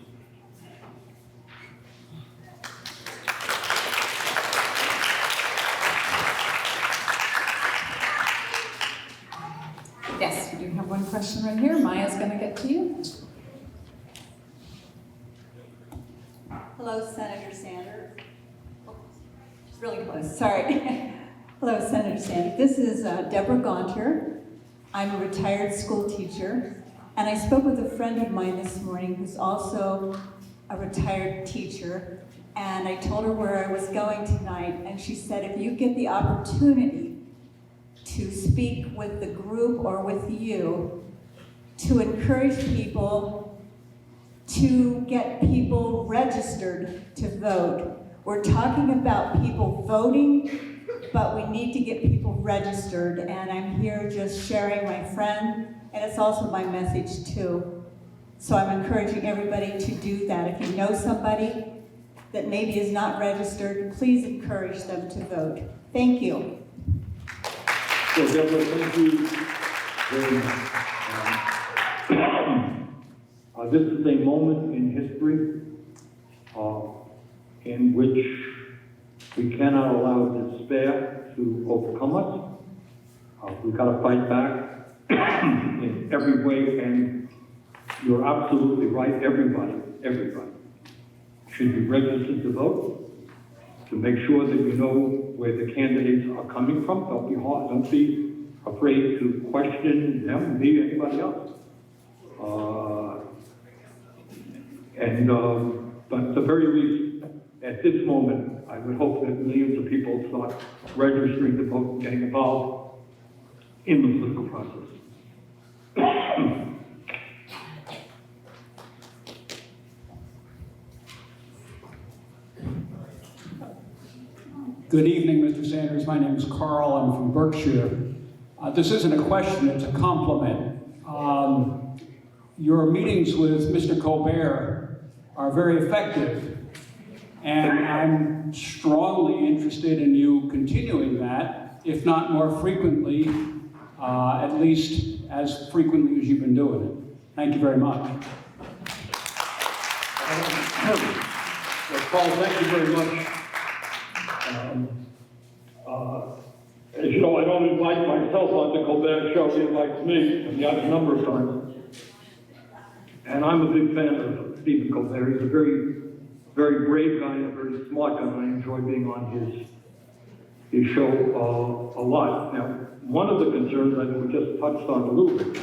Yes, we do have one question right here. Maya's going to get to you. Hello, Senator Sanders. Oh, really close, sorry. Hello, Senator Sanders. This is Deborah Gaunter. I'm a retired school teacher, and I spoke with a friend of mine this morning who's also a retired teacher, and I told her where I was going tonight, and she said, if you get the opportunity to speak with the group or with you to encourage people to get people registered to vote. We're talking about people voting, but we need to get people registered, and I'm here just sharing my friend, and it's also my message too. So I'm encouraging everybody to do that. If you know somebody that maybe is not registered, please encourage them to vote. Thank you. So Deborah, thank you very much. This is a moment in history in which we cannot allow despair to overcome us. We've got to fight back in every way, and you're absolutely right, everybody should be registered to vote, to make sure that you know where the candidates are coming from. Don't be afraid to question them, me, anybody else. But at the very least, at this moment, I would hope that millions of people start registering to vote and getting involved in the political process. Good evening, Mr. Sanders. My name is Carl. I'm from Berkshire. This isn't a question, it's a compliment. Your meetings with Mr. Colbert are very effective, and I'm strongly interested in you continuing that, if not more frequently, at least as frequently as you've been doing it. Thank you very much. Well, Paul, thank you very much. As you know, I don't invite myself on the Colbert Show. He invites me, and he has a number of times. And I'm a big fan of Stephen Colbert. He's a very, very brave guy and a very smart guy, and I enjoy being on his show a lot. Now, one of the concerns I think we just touched on a little bit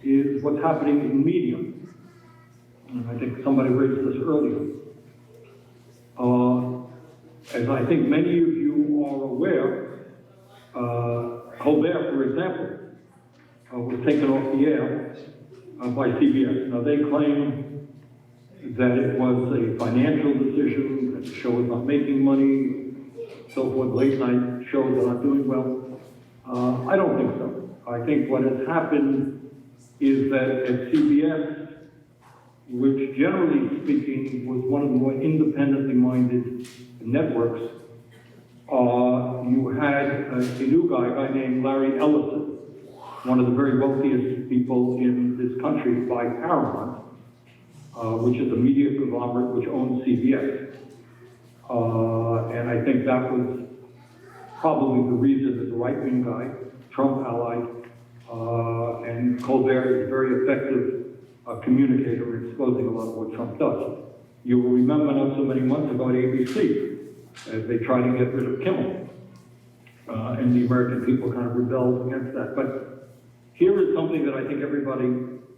is what's happening in media. And I think somebody raised this earlier. As I think many of you are aware, Colbert, for example, was taken off the air by CBS. Now, they claim that it was a financial decision, that the show is not making money, so forth, late night shows are not doing well. I don't think so. I think what has happened is that at CBS, which generally speaking was one of the more independently minded networks, you had a new guy, a guy named Larry Ellison, one of the very wealthiest people in this country by Paramount, which is a media conglomerate which owns CBS. And I think that was probably the reason that the right-wing guy, Trump allied, and Colbert is a very effective communicator in exposing a lot of what Trump does. You will remember not so many months ago at ABC, as they tried to get rid of Kimmel. And the American people kind of rebelled against that. But here is something that I think everybody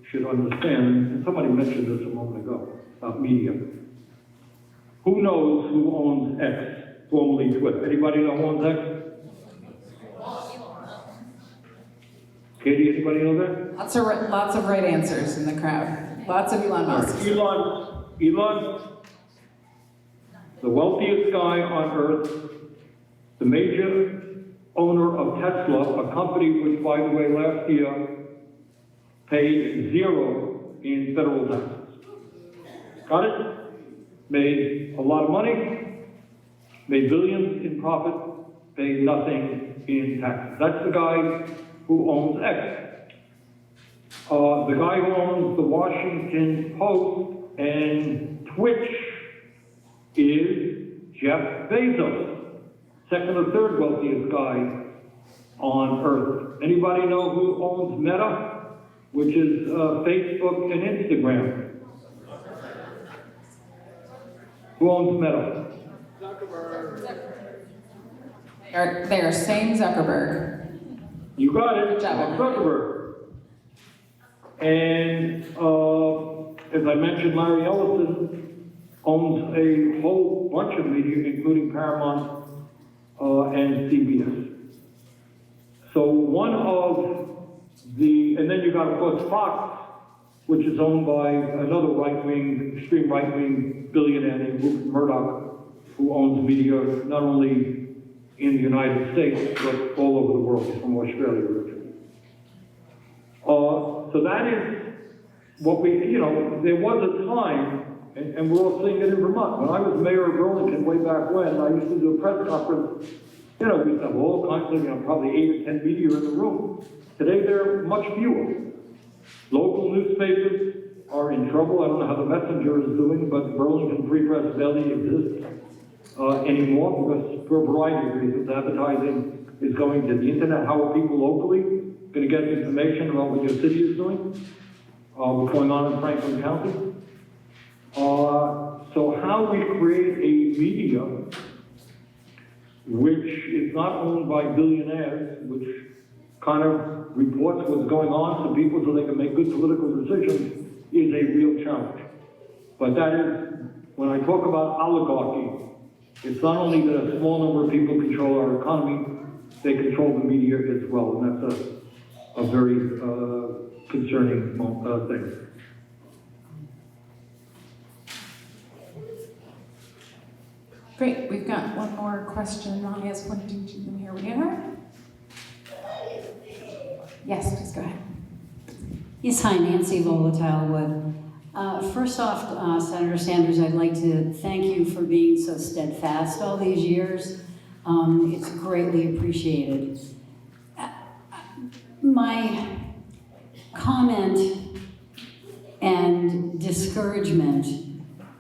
should understand, and somebody mentioned this a moment ago, about media. Who knows who owns X, formerly Twitter? Anybody know who owns X? Katie, anybody know that? Lots of right answers in the crowd. Lots of Elon Musk. Elon, the wealthiest guy on earth, the major owner of Tesla, a company which, by the way, last year paid 0 in federal taxes. got it? Made a lot of money, made billions in profit, paid nothing in taxes. That's the guy who owns X. The guy who owns the Washington Post and Twitch is Jeff Bezos, second or third wealthiest guy on earth. Anybody know who owns Meta, which is Facebook and Instagram? Who owns Meta? They're saying Zuckerberg. You got it, Good job. Zuckerberg. And as I mentioned, Larry Ellison owns a whole bunch of media, including Paramount and CBS. So one of the, and then you got, of course, Fox, which is owned by another right-wing, extreme right-wing billionaire named Rupert Murdoch, who owns media not only in the United States, but all over the world. He's from Australia originally. So that is what we, you know, there was a time, and we're all seeing it in Vermont. When I was mayor of Burlington way back when, I used to do a press conference. You know, we used to have all kinds of, you know, probably 8 or 10 media in the room. Today, there are much fewer. Local newspapers are in trouble. I don't know how the Messenger is doing, but Burlington Free Press barely exists anymore because for a variety of reasons. Advertising is going to the internet. How are people locally going to get information about what your city is doing? What's going on in Franklin County? So how we create a media which is not owned by billionaires, which kind of reports what's going on to people so they can make good political decisions, is a real challenge. But that is, when I talk about oligarchy, it's not only that a small number of people control our economy, they control the media as well, and that's a very concerning thing. Great, we've got one more question. Ronnie is pointing to them. Here we are. Yes, please go ahead. Yes, hi, Nancy Volatile Wood. First off, Senator Sanders, I'd like to thank you for being so steadfast all these years. It's greatly appreciated. My comment and discouragement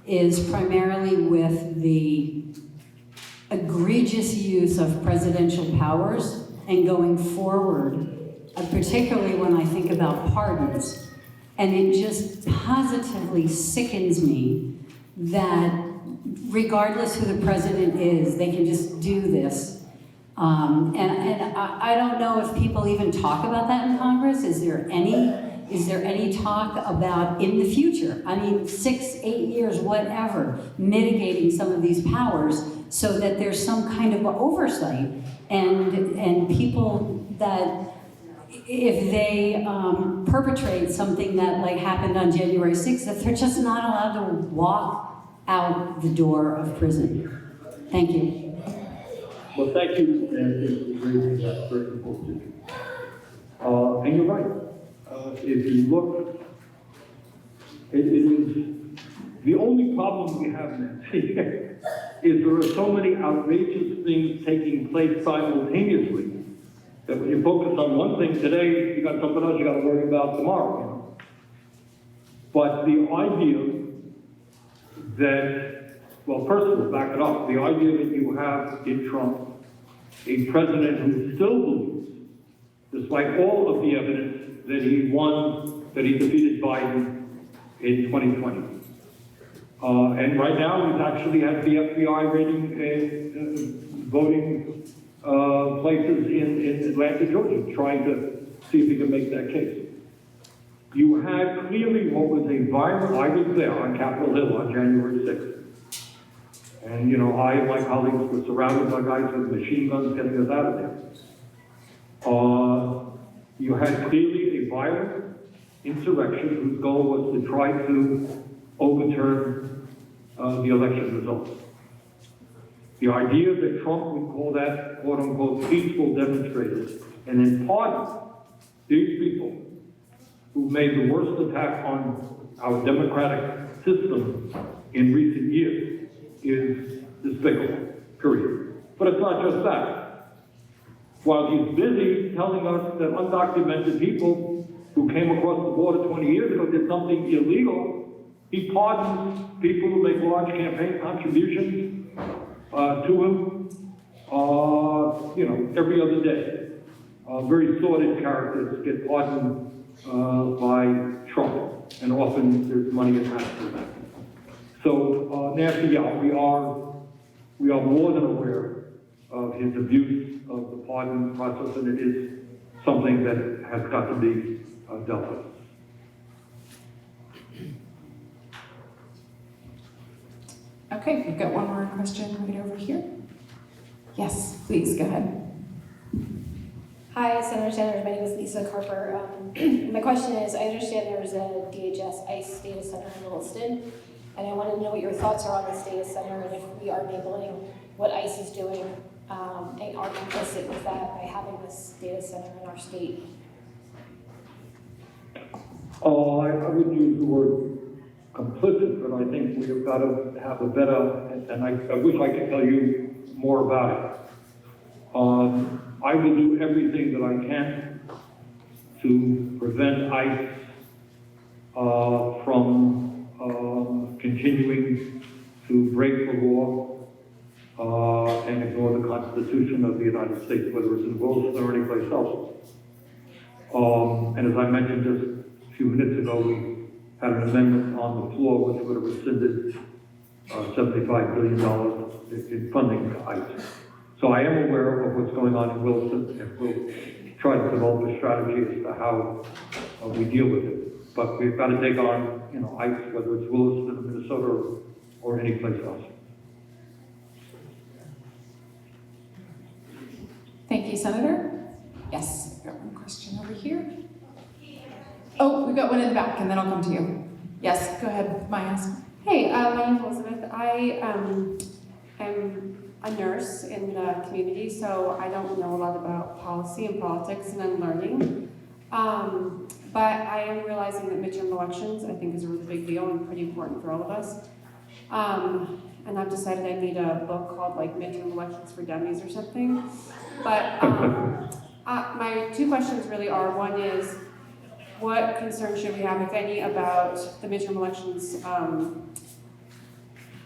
is primarily with the egregious use of presidential powers and going forward, particularly when I think about pardons. And it just positively sickens me that regardless who the president is, they can just do this. And I don't know if people even talk about that in Congress. Is there any talk about in the future, I mean 6, 8 years, whatever, mitigating some of these powers so that there's some kind of oversight and people that if they perpetrate something that like happened on January 6th, that they're just not allowed to walk out the door of prison. Thank you. Well, thank you, Nancy, for raising that very important issue. And you're right. If you look, it is the only problem we have, Nancy, is there are so many outrageous things taking place simultaneously that when you focus on one thing today, you got something else you got to worry about tomorrow. You know? But the idea that, well, first of all, back it up. The idea that you have in Trump a president who still believes, despite all of the evidence, that he won, that he defeated Biden in 2020. And right now, he's actually had the FBI raiding voting places in Atlanta, Georgia, trying to see if he can make that case. You had clearly what was a violent, I was there on Capitol Hill on January 6th. And, you know, I and my colleagues were surrounded by guys with machine guns getting us out of there. You had clearly a violent insurrection whose goal was to try to overturn the election results. The idea that Trump would call that, quote unquote, peaceful demonstrators, and then pardon these people who made the worst attack on our democratic system in recent years is despicable, period. But it's not just that. While he's busy telling us that undocumented people who came across the border 20 years ago did something illegal, he pardons people who make large campaign contributions to him, every other day. Very sordid characters get pardoned by Trump, and often there's money attached to that. So, Nancy, yeah, we are more than aware of his abuse of the pardon process, and it is something that has got to be dealt with. Okay, we've got one more question right over here. Yes, please, go ahead. Hi, Senator Sanders. My name is Lisa Carper. My question is, I understand there's a DHS ICE data center in Williston, and I want to know what your thoughts are on this data center and if we are enabling what ICE is doing and are complicit with that by having this data center in our state. I wouldn't use the word complicit, but I think we have got to have a better, and I wish I could tell you more about it. I will do everything that I can to prevent ICE from continuing to break the law and ignore the Constitution of the United States, whether it's in Williston or anyplace else. And as I mentioned just a few minutes ago, we had an amendment on the floor which would have rescinded $75 billion in funding to ICE. So I am aware of what's going on in Williston, and we'll try to develop a strategy as to how we deal with it. But we've got to take on, ICE, whether it's Williston, Minnesota, or any place else. Thank you, Senator. Yes, we've got one question over here. Oh, we've got one in the back, and then I'll come to you. Yes, go ahead, Maya. Hey, my name is Elizabeth. I am a nurse in the community, so I don't know a lot about policy and politics, and I'm learning. But I am realizing that midterm elections, I think, is a really big deal and pretty important for all of us. And I've decided I need a book called like Midterm Elections for Dummies or something. But my two questions really are, one is, what concerns should we have, if any, about the midterm elections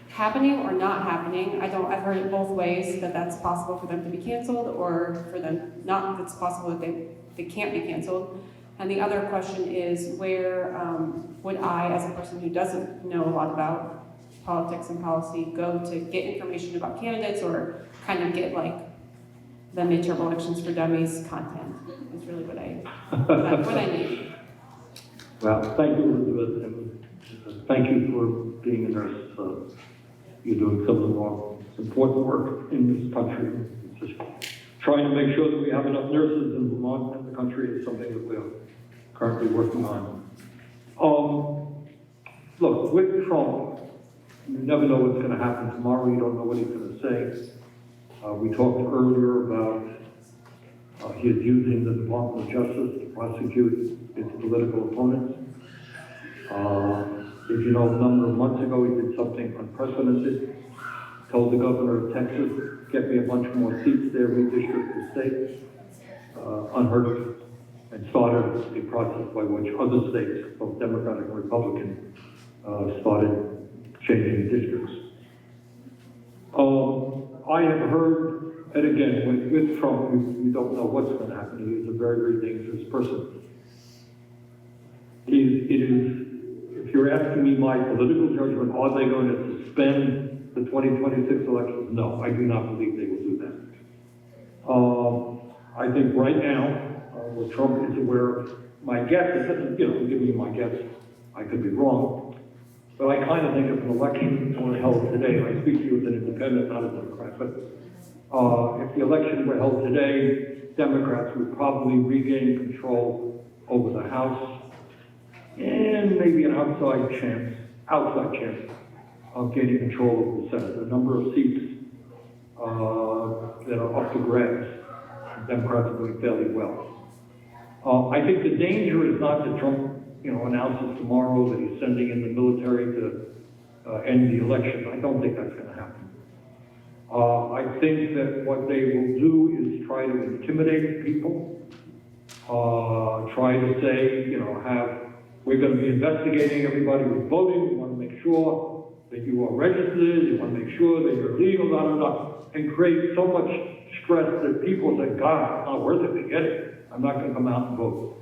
happening or not happening? I've heard it both ways, that that's possible for them to be canceled, or for them not, it's possible that they can't be canceled. And the other question is, where would I, as a person who doesn't know a lot about politics and policy, go to get information about candidates, or kind of get like the midterm elections for dummies content is really what I need. Well, thank you, Elizabeth, and thank you for being a nurse. You're doing some of the more important work in this country. Just trying to make sure that we have enough nurses in Vermont and the country is something that we're currently working on. Look, with Trump, you never know what's going to happen tomorrow. You don't know what he's going to say. We talked earlier about his using the Department of Justice to prosecute his political opponents. As you know, a number of months ago, he did something unprecedented. Told the governor of Texas, get me a bunch more seats there, redistrict the state. Unheard of. And started a process by which other states, both Democratic and Republican, started changing districts. I have heard, and again, with Trump, we don't know what's going to happen. He is a very, very dangerous person. If you're asking me my political judgment, are they going to suspend the 2026 elections? No, I do not believe they will do that. I think right now, what Trump is aware of, my guess is, giving you my guess, I could be wrong, but I kind of think if an election were held today, and I speak to you as an independent, not a Democrat, but if the election were held today, Democrats would probably regain control over the House, and maybe an outside chance of gaining control of the Senate. The number of seats that are up to grabs, Democrats are doing fairly well. I think the danger is not that Trump announces tomorrow that he's sending in the military to end the elections. I don't think that's going to happen. I think that what they will do is try to intimidate people, try to say, we're going to be investigating everybody who's voting. We want to make sure that you are registered. You want to make sure that you're legal, and create so much stress that people say, God, it's not worth it. Forget it. I'm not going to come out and vote.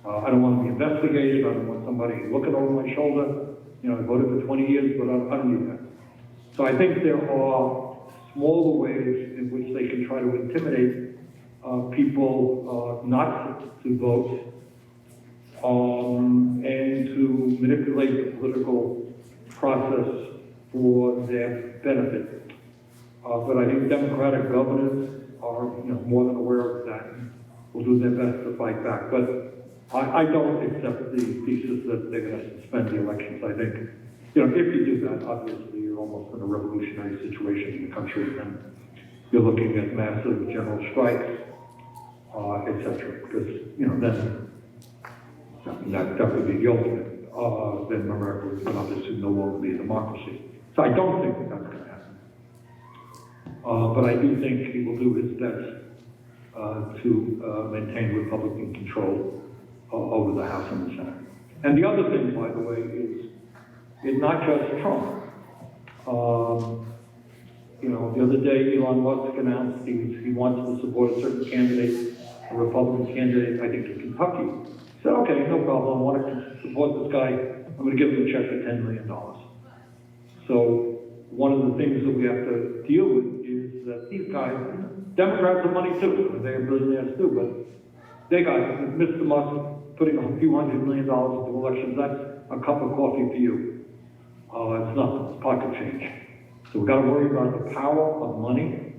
I don't want to be investigated. I don't want somebody looking over my shoulder. I voted for 20 years, but I don't need that. So I think there are smaller ways in which they can try to intimidate people not to vote, and to manipulate the political process for their benefit. But I think Democratic governors are more than aware of that and will do their best to fight back. But I don't accept the thesis that they're going to suspend the elections. I think, if you do that, obviously you're almost in a revolutionary situation in the country, and you're looking at massive general strikes, etc. Because, then that would be the ultimate. Then America would obviously no longer be a democracy. So I don't think that that's going to happen. But I do think he will do his best to maintain Republican control over the House and the Senate. And the other thing, by the way, is not just Trump. The other day, Elon Musk announced he wants to support a certain candidate, a Republican candidate, I think in Kentucky. He said, okay, no problem, I want to support this guy, I'm going to give him a check for $10 million. So one of the things that we have to deal with is that these guys, Democrats have money too, they're billionaires too, but they got Mr. Musk putting a few $100 million into elections, that's a cup of coffee for you. It's nothing, it's pocket change. So we've got to worry about the power of money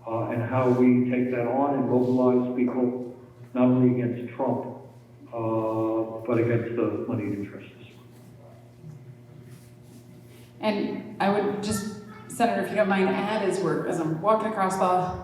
and how we take that on and mobilize people not only against Trump, but against the moneyed interests. And I would just, Senator, if you don't mind, add as I'm walking across the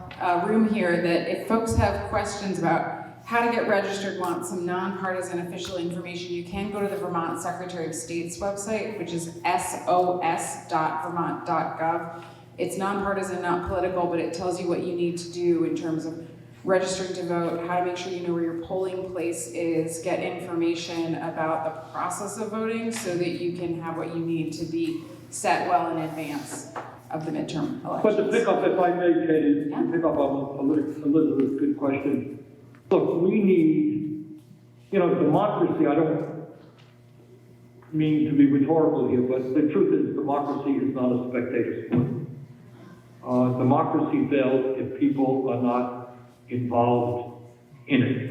room here, that if folks have questions about how to get registered, want some nonpartisan official information, you can go to the Vermont Secretary of State's website, which is sos.vermont.gov. It's nonpartisan, not political, but it tells you what you need to do in terms of registering to vote, how to make sure you know where your polling place is, get information about the process of voting so that you can have what you need to be set well in advance of the midterm elections. But to pick up, if I may, Katie, to pick up on Elizabeth's good question. Look, we need, democracy, I don't mean to be rhetorical here, but the truth is democracy is not a spectator sport. Democracy fails if people are not involved in it.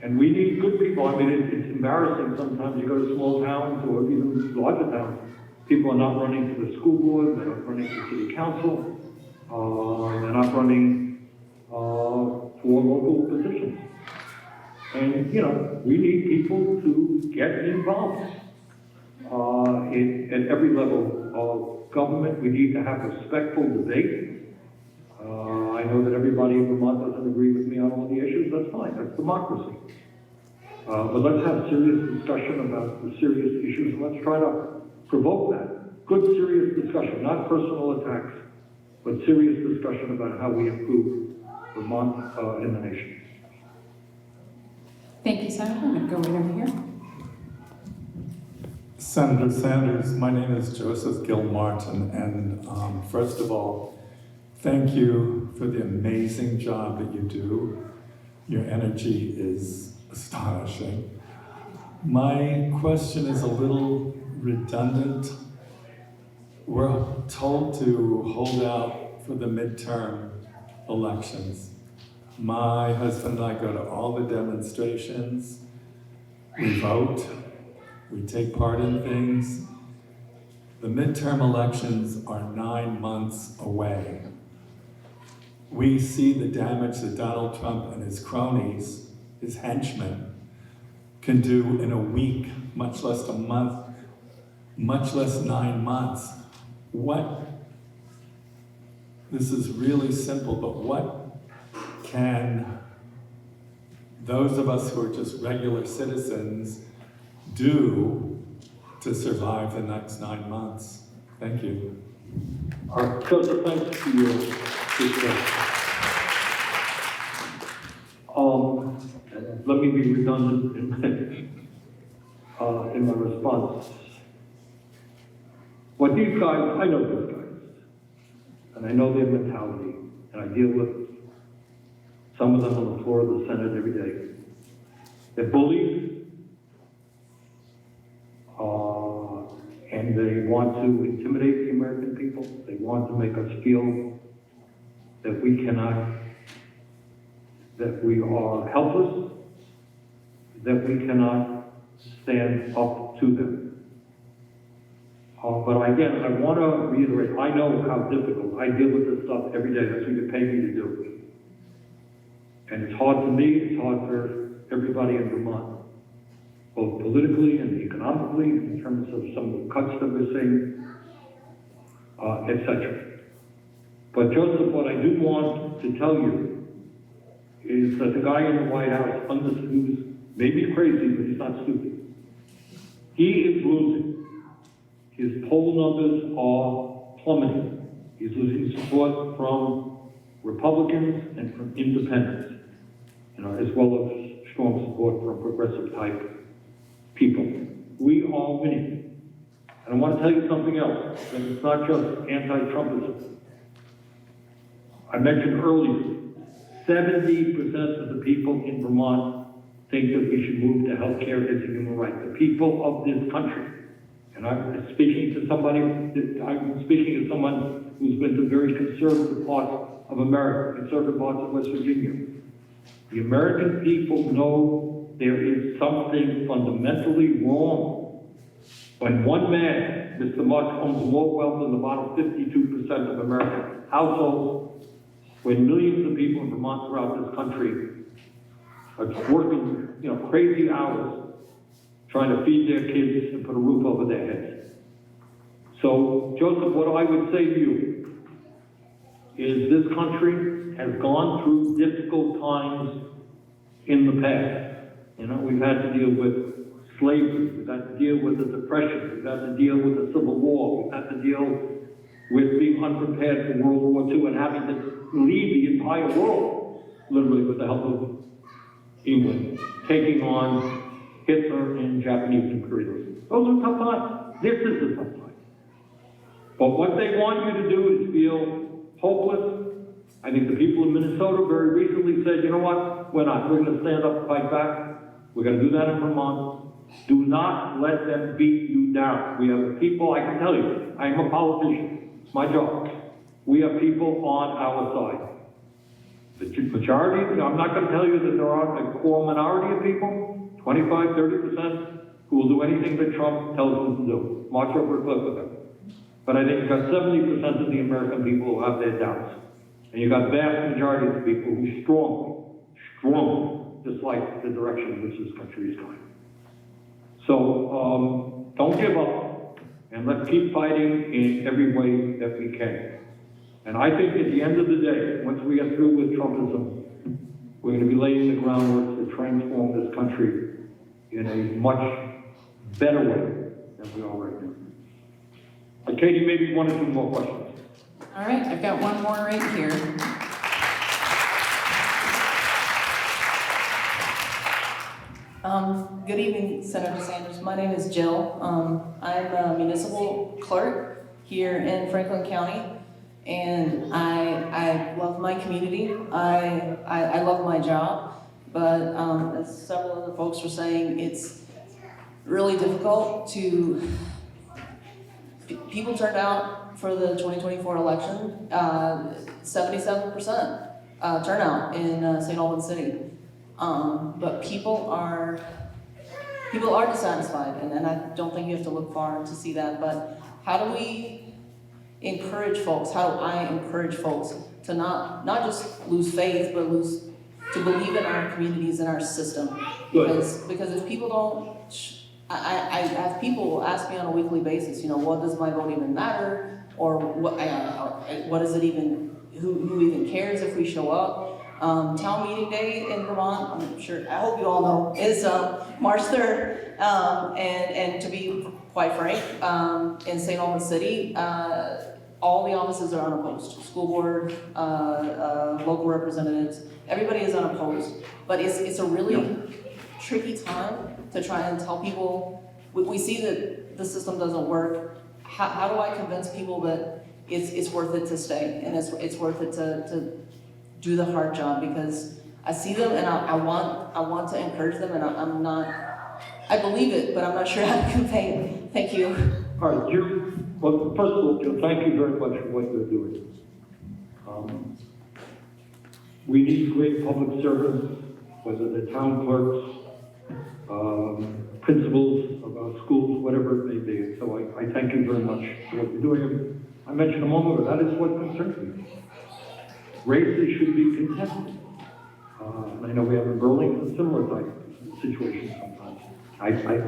And we need good people. I mean, it's embarrassing sometimes. You go to small towns or even larger towns, people are not running for the school board, they're not running for city council, they're not running for local positions. And, we need people to get involved at every level of government. We need to have respectful debate. I know that everybody in Vermont doesn't agree with me on all the issues. That's fine. That's democracy. But let's have serious discussion about the serious issues, and let's try to provoke that. Good, serious discussion, not personal attacks, but serious discussion about how we improve Vermont and the nation. Thank you, Senator. I'm going to go right over here. Senator Sanders, my name is Joseph Gilmartin, and first of all, thank you for the amazing job that you do. Your energy is astonishing. My question is a little redundant. We're told to hold out for the midterm elections. My husband and I go to all the demonstrations, we vote, we take part in things. The midterm elections are 9 months away. We see the damage that Donald Trump and his cronies, his henchmen, can do in a week, much less a month, much less 9 months. This is really simple, but what can those of us who are just regular citizens do to survive the next 9 months? Thank you. Joseph, thanks for your discussion. Let me be redundant in my response. What these guys, I know these guys, and I know their mentality, and I deal with some of them on the floor of the Senate every day. They're bullies, and they want to intimidate the American people. They want to make us feel that we cannot, that we are helpless, that we cannot stand up to them. But again, I want to reiterate, I know how difficult, I deal with this stuff every day, that's what you pay me to do. And it's hard for me, it's hard for everybody in Vermont, both politically and economically, in terms of some of the cuts that we're seeing, etc. But Joseph, what I do want to tell you is that the guy in the White House, who's maybe crazy, but he's not stupid, he is losing. His poll numbers are plummeting. He's losing support from Republicans and from independents, as well as strong support from progressive type people. We are winning. And I want to tell you something else, that it's not just anti-Trumpism. I mentioned earlier, 70% of the people in Vermont think that we should move to healthcare as a human right. The people of this country. And I'm speaking to someone who's been to very conservative parts of America, conservative parts of West Virginia. The American people know there is something fundamentally wrong when one man, Mr. Musk, owns more wealth than the bottom 52% of American households, when millions of people in Vermont throughout this country are working, crazy hours, trying to feed their kids and put a roof over their heads. So, Joseph, what I would say to you is this country has gone through difficult times in the past. We've had to deal with slavery, we've had to deal with the Depression, we've had to deal with the Civil War, we've had to deal with being unprepared for World War II and having to lead the entire world, literally with the help of England, taking on Hitler and Japanese imperialism. Those are tough times. This is a tough time. But what they want you to do is feel hopeless. I think the people in Minnesota very recently said, you know what, we're not. We're going to stand up and fight back. We're going to do that in Vermont. Do not let them beat you down. We have people, I can tell you, I am a politician. It's my job. We have people on our side. The majority, I'm not going to tell you that there are a core minority of people, 25, 30%, who will do anything that Trump tells them to do. March over a cliff with him. But I think you've got 70% of the American people who have their doubts. And you've got vast majority of the people who strongly dislike the direction in which this country is going. So don't give up, and let's keep fighting in every way that we can. And I think at the end of the day, once we get through with Trumpism, we're going to be laying the groundwork to transform this country in a much better way than we are right now. Katie, maybe one or two more questions. All right, I've got one more right here. Good evening, Senator Sanders. My name is Jill. I'm a municipal clerk here in Franklin County, and I love my community. I love my job, but as several of the folks were saying, it's really difficult to. People turned out for the 2024 election, 77% turnout in St. Albans City. But people are dissatisfied, and I don't think you have to look far to see that. But how do we encourage folks? How do I encourage folks to not just lose faith, but to believe in our communities and our system? Because if people don't, I have people ask me on a weekly basis, what does my vote even matter, or what does it even? Who even cares if we show up? Town meeting day in Vermont, I'm sure, I hope you all know, is March 3rd. And to be quite frank, in St. Albans City, all the offices are unopposed. School board, local representatives, everybody is unopposed. But it's a really tricky time to try and tell people, we see that the system doesn't work. How do I convince people that it's worth it to stay and it's worth it to do the hard job? Because I see them and I want to encourage them, and I believe it, but I'm not sure how to convey it. Thank you. All right, Jill. Well, first of all, Jill, thank you very much for what you're doing. We need great public servants, whether they're town clerks, principals of our schools, whatever it may be. So I thank you very much for what you're doing. I mentioned a moment ago, that is what concerns me. Races should be contested. And I know we have in Burlington a similar type of situation sometimes.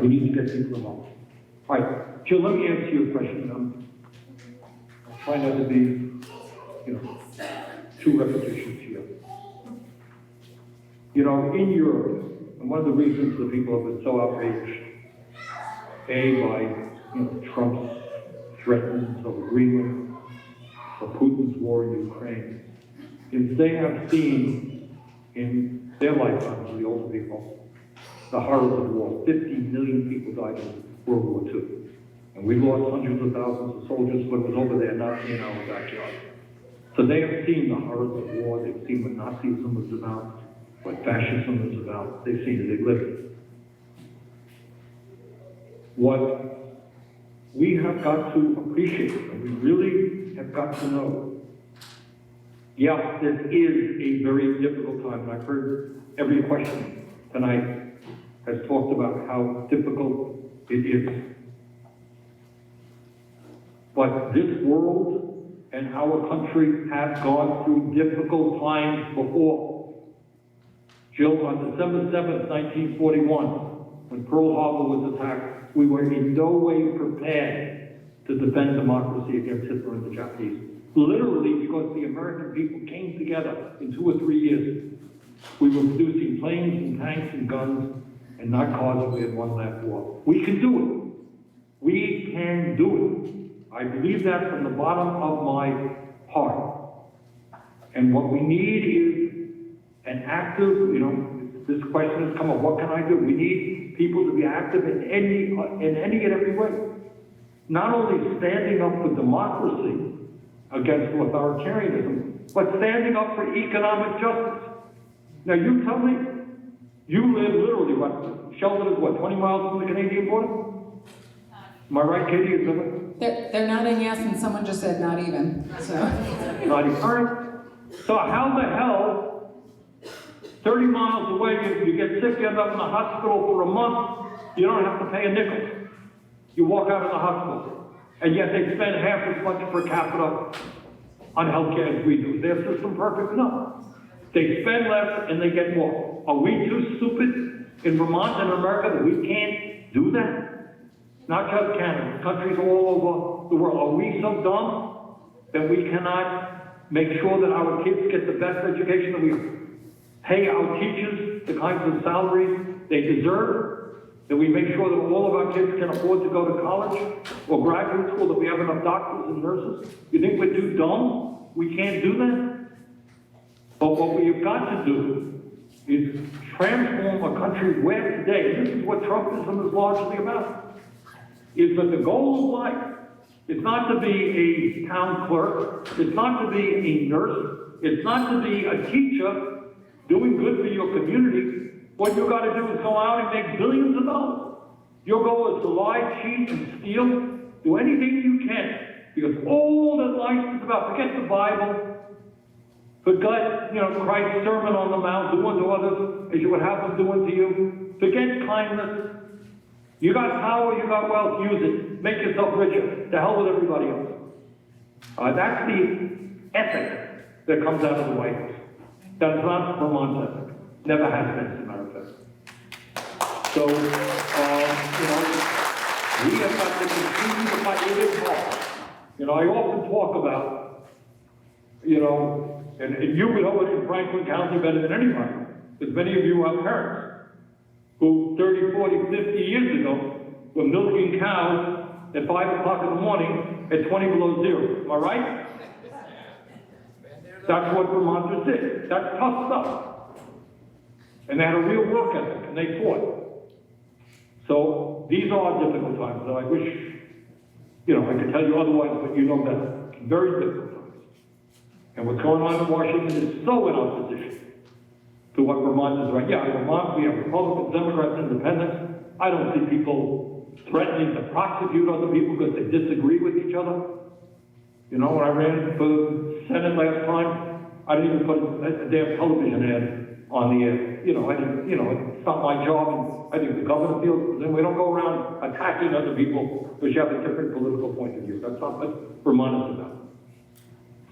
We need to get people involved. All right, Jill, let me answer your question. I'll try not to be, too repetitious here. In Europe, and one of the reasons that people have been so outraged, by Trump's threats over Greenland, or Putin's war in Ukraine, is they have seen in their lifetimes, the older people, the horrors of war. 50 million people died in World War II. And we lost hundreds of thousands of soldiers, but it was over there, not in our backyard. So they have seen the horrors of war. They've seen what Nazism was about, what fascism was about. They've seen it, they've lived it. What we have got to appreciate, and we really have got to know, yeah, this is a very difficult time, and I've heard every question tonight has talked about how difficult it is. But this world and our country have gone through difficult times before. Jill, on December 7th, 1941, when Pearl Harbor was attacked, we were in no way prepared to defend democracy against Hitler and the Japanese. Literally, because the American people came together in 2 or 3 years. We were producing planes and tanks and guns, and not cars, and we had won that war. We can do it. We can do it. I believe that from the bottom of my heart. And what we need is an active, this question has come up, what can I do? We need people to be active in any and every way. Not only standing up for democracy against authoritarianism, but standing up for economic justice. Now you tell me, you live literally, Sheldon is 20 miles from the Canadian border? Am I right, Katie? Is that They're nodding yes, and someone just said not even, so. Not even. All right. So how the hell, 30 miles away, you get sick, you end up in the hospital for a month, you don't have to pay a nickel. You walk out of the hospital. And yet they spend half as much per capita on healthcare as we do. Is their system perfect? No. They spend less and they get more. Are we too stupid in Vermont and America that we can't do that? Not just Canada, countries all over the world. Are we so dumb that we cannot make sure that our kids get the best education, that we pay our teachers the kinds of salaries they deserve, that we make sure that all of our kids can afford to go to college or graduate school, that we have enough doctors and nurses? You think we're too dumb? We can't do that? But what we have got to do is transform a country where today, and this is what Trumpism is largely about, is that the goal of life is not to be a town clerk, it's not to be a nurse, it's not to be a teacher doing good for your community. What you got to do is go out and make billions of dollars. Your goal is to lie, cheat, and steal, do anything you can, because all that life is about, forget the Bible, forget, Christ's Sermon on the Mount, do unto others as you would have them do unto you. Forget kindness. You got power, you got wealth, use it. Make yourself richer. To hell with everybody else. That's the ethic that comes out of the White House. That's not Vermont's ethic. Never has been, as a matter of fact. So, we have got to continue to fight. It is hard. I often talk about, and you would know it in Franklin County better than anybody, because many of you are parents who 30, 40, 50 years ago were milking cows at 5 o'clock in the morning at 20 below zero. Am I right? That's what Vermonters did. That's tough stuff. And they had a real work ethic, and they fought. So these are difficult times, and I wish, I could tell you otherwise, but you know better. Very difficult times. And what's going on in Washington is so in opposition to what Vermont is right. Yeah, in Vermont we have Republicans, Democrats, Independents. I don't see people threatening to prosecute other people because they disagree with each other. When I ran for Senate last time, I didn't even put a damn television ad on the air. I didn't, it's not my job, and I think the governor feels, and we don't go around attacking other people because you have a different political point of view. That's not what Vermont is about.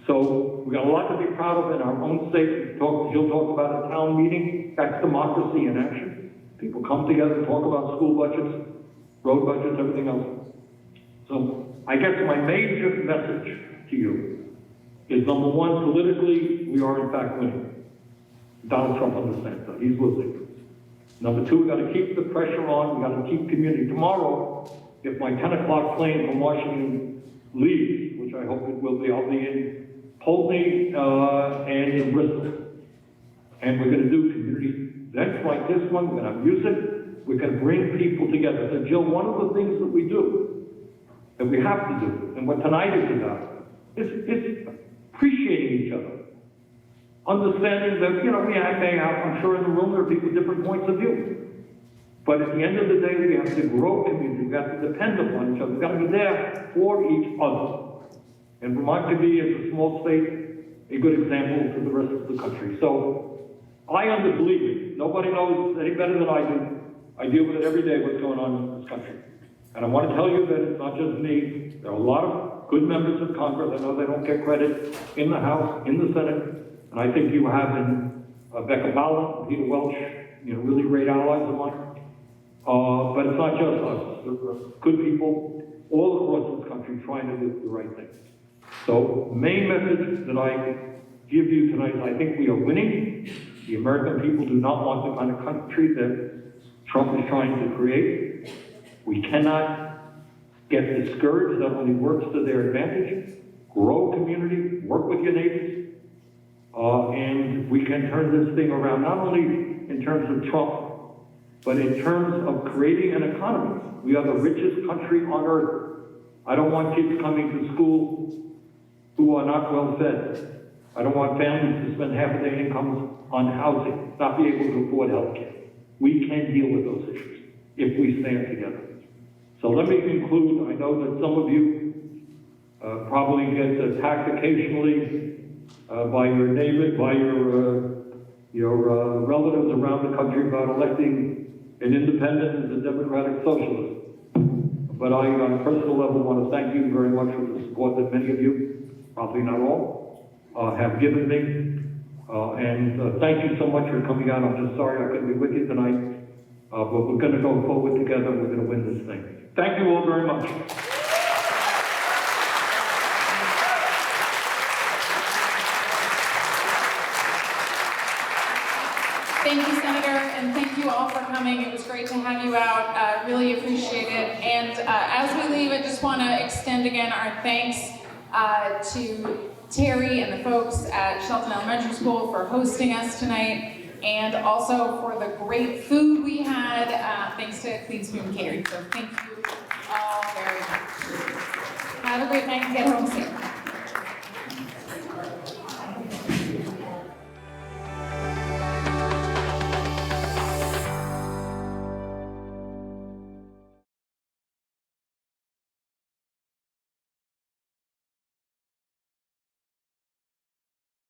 So we've got a lot to be proud of in our own state. You'll talk about a town meeting. That's democracy in action. People come together and talk about school budgets, road budgets, everything else. So I guess my major message to you is, number one, politically, we are in fact winning. Donald Trump understands that. He's losing. Number two, we've got to keep the pressure on. We've got to keep community. Tomorrow, if my 10 o'clock plane from Washington leaves, which I hope it will be, I'll be in Pulteney and in Bristol. And we're going to do community events like this one. We're going to have music. We're going to bring people together. So, Jill, one of the things that we do, that we have to do, and what tonight is about, is appreciating each other. Understanding that, we hang out, I'm sure in the room there are people with different points of view. But at the end of the day, we have to grow community. We have to depend upon each other. We've got to be there for each other. And Vermont can be, as a small state, a good example to the rest of the country. So, I believe it. Nobody knows any better than I do. I deal with it every day, what's going on in this country. And I want to tell you that it's not just me. There are a lot of good members of Congress. I know they don't get credit in the House, in the Senate. And I think you have in Becca Ballin, Peter Welch, really great allies of mine. But it's not just us. There are good people all across this country trying to do the right thing. So, main message that I give you tonight is I think we are winning. The American people do not want the kind of country that Trump is trying to create. We cannot get discouraged. That only works to their advantage. Grow community, work with your neighbors. And we can turn this thing around, not only in terms of Trump, but in terms of creating an economy. We are the richest country on earth. I don't want kids coming to school who are not well fed. I don't want families to spend half of their incomes on housing, not be able to afford health care. We can deal with those issues if we stand together. So let me conclude. I know that some of you probably get attacked occasionally by your neighbors, by your relatives around the country about electing an independent and a democratic socialist. But I, on a personal level, want to thank you very much for the support that many of you, probably not all, have given me. And thank you so much for coming out. I'm just sorry I couldn't be with you tonight. But we're going to go forward together and we're going to win this thing. Thank you all very much. Thank you, Senator, and thank you all for coming. It was great to have you out. Really appreciate it. And as we leave, I just want to extend again our thanks to Terry and the folks at Sheldon Elementary School for hosting us tonight, and also for the great food we had, thanks to Clean Spoon Catering. So thank you all very much. Have a great night and get home safe.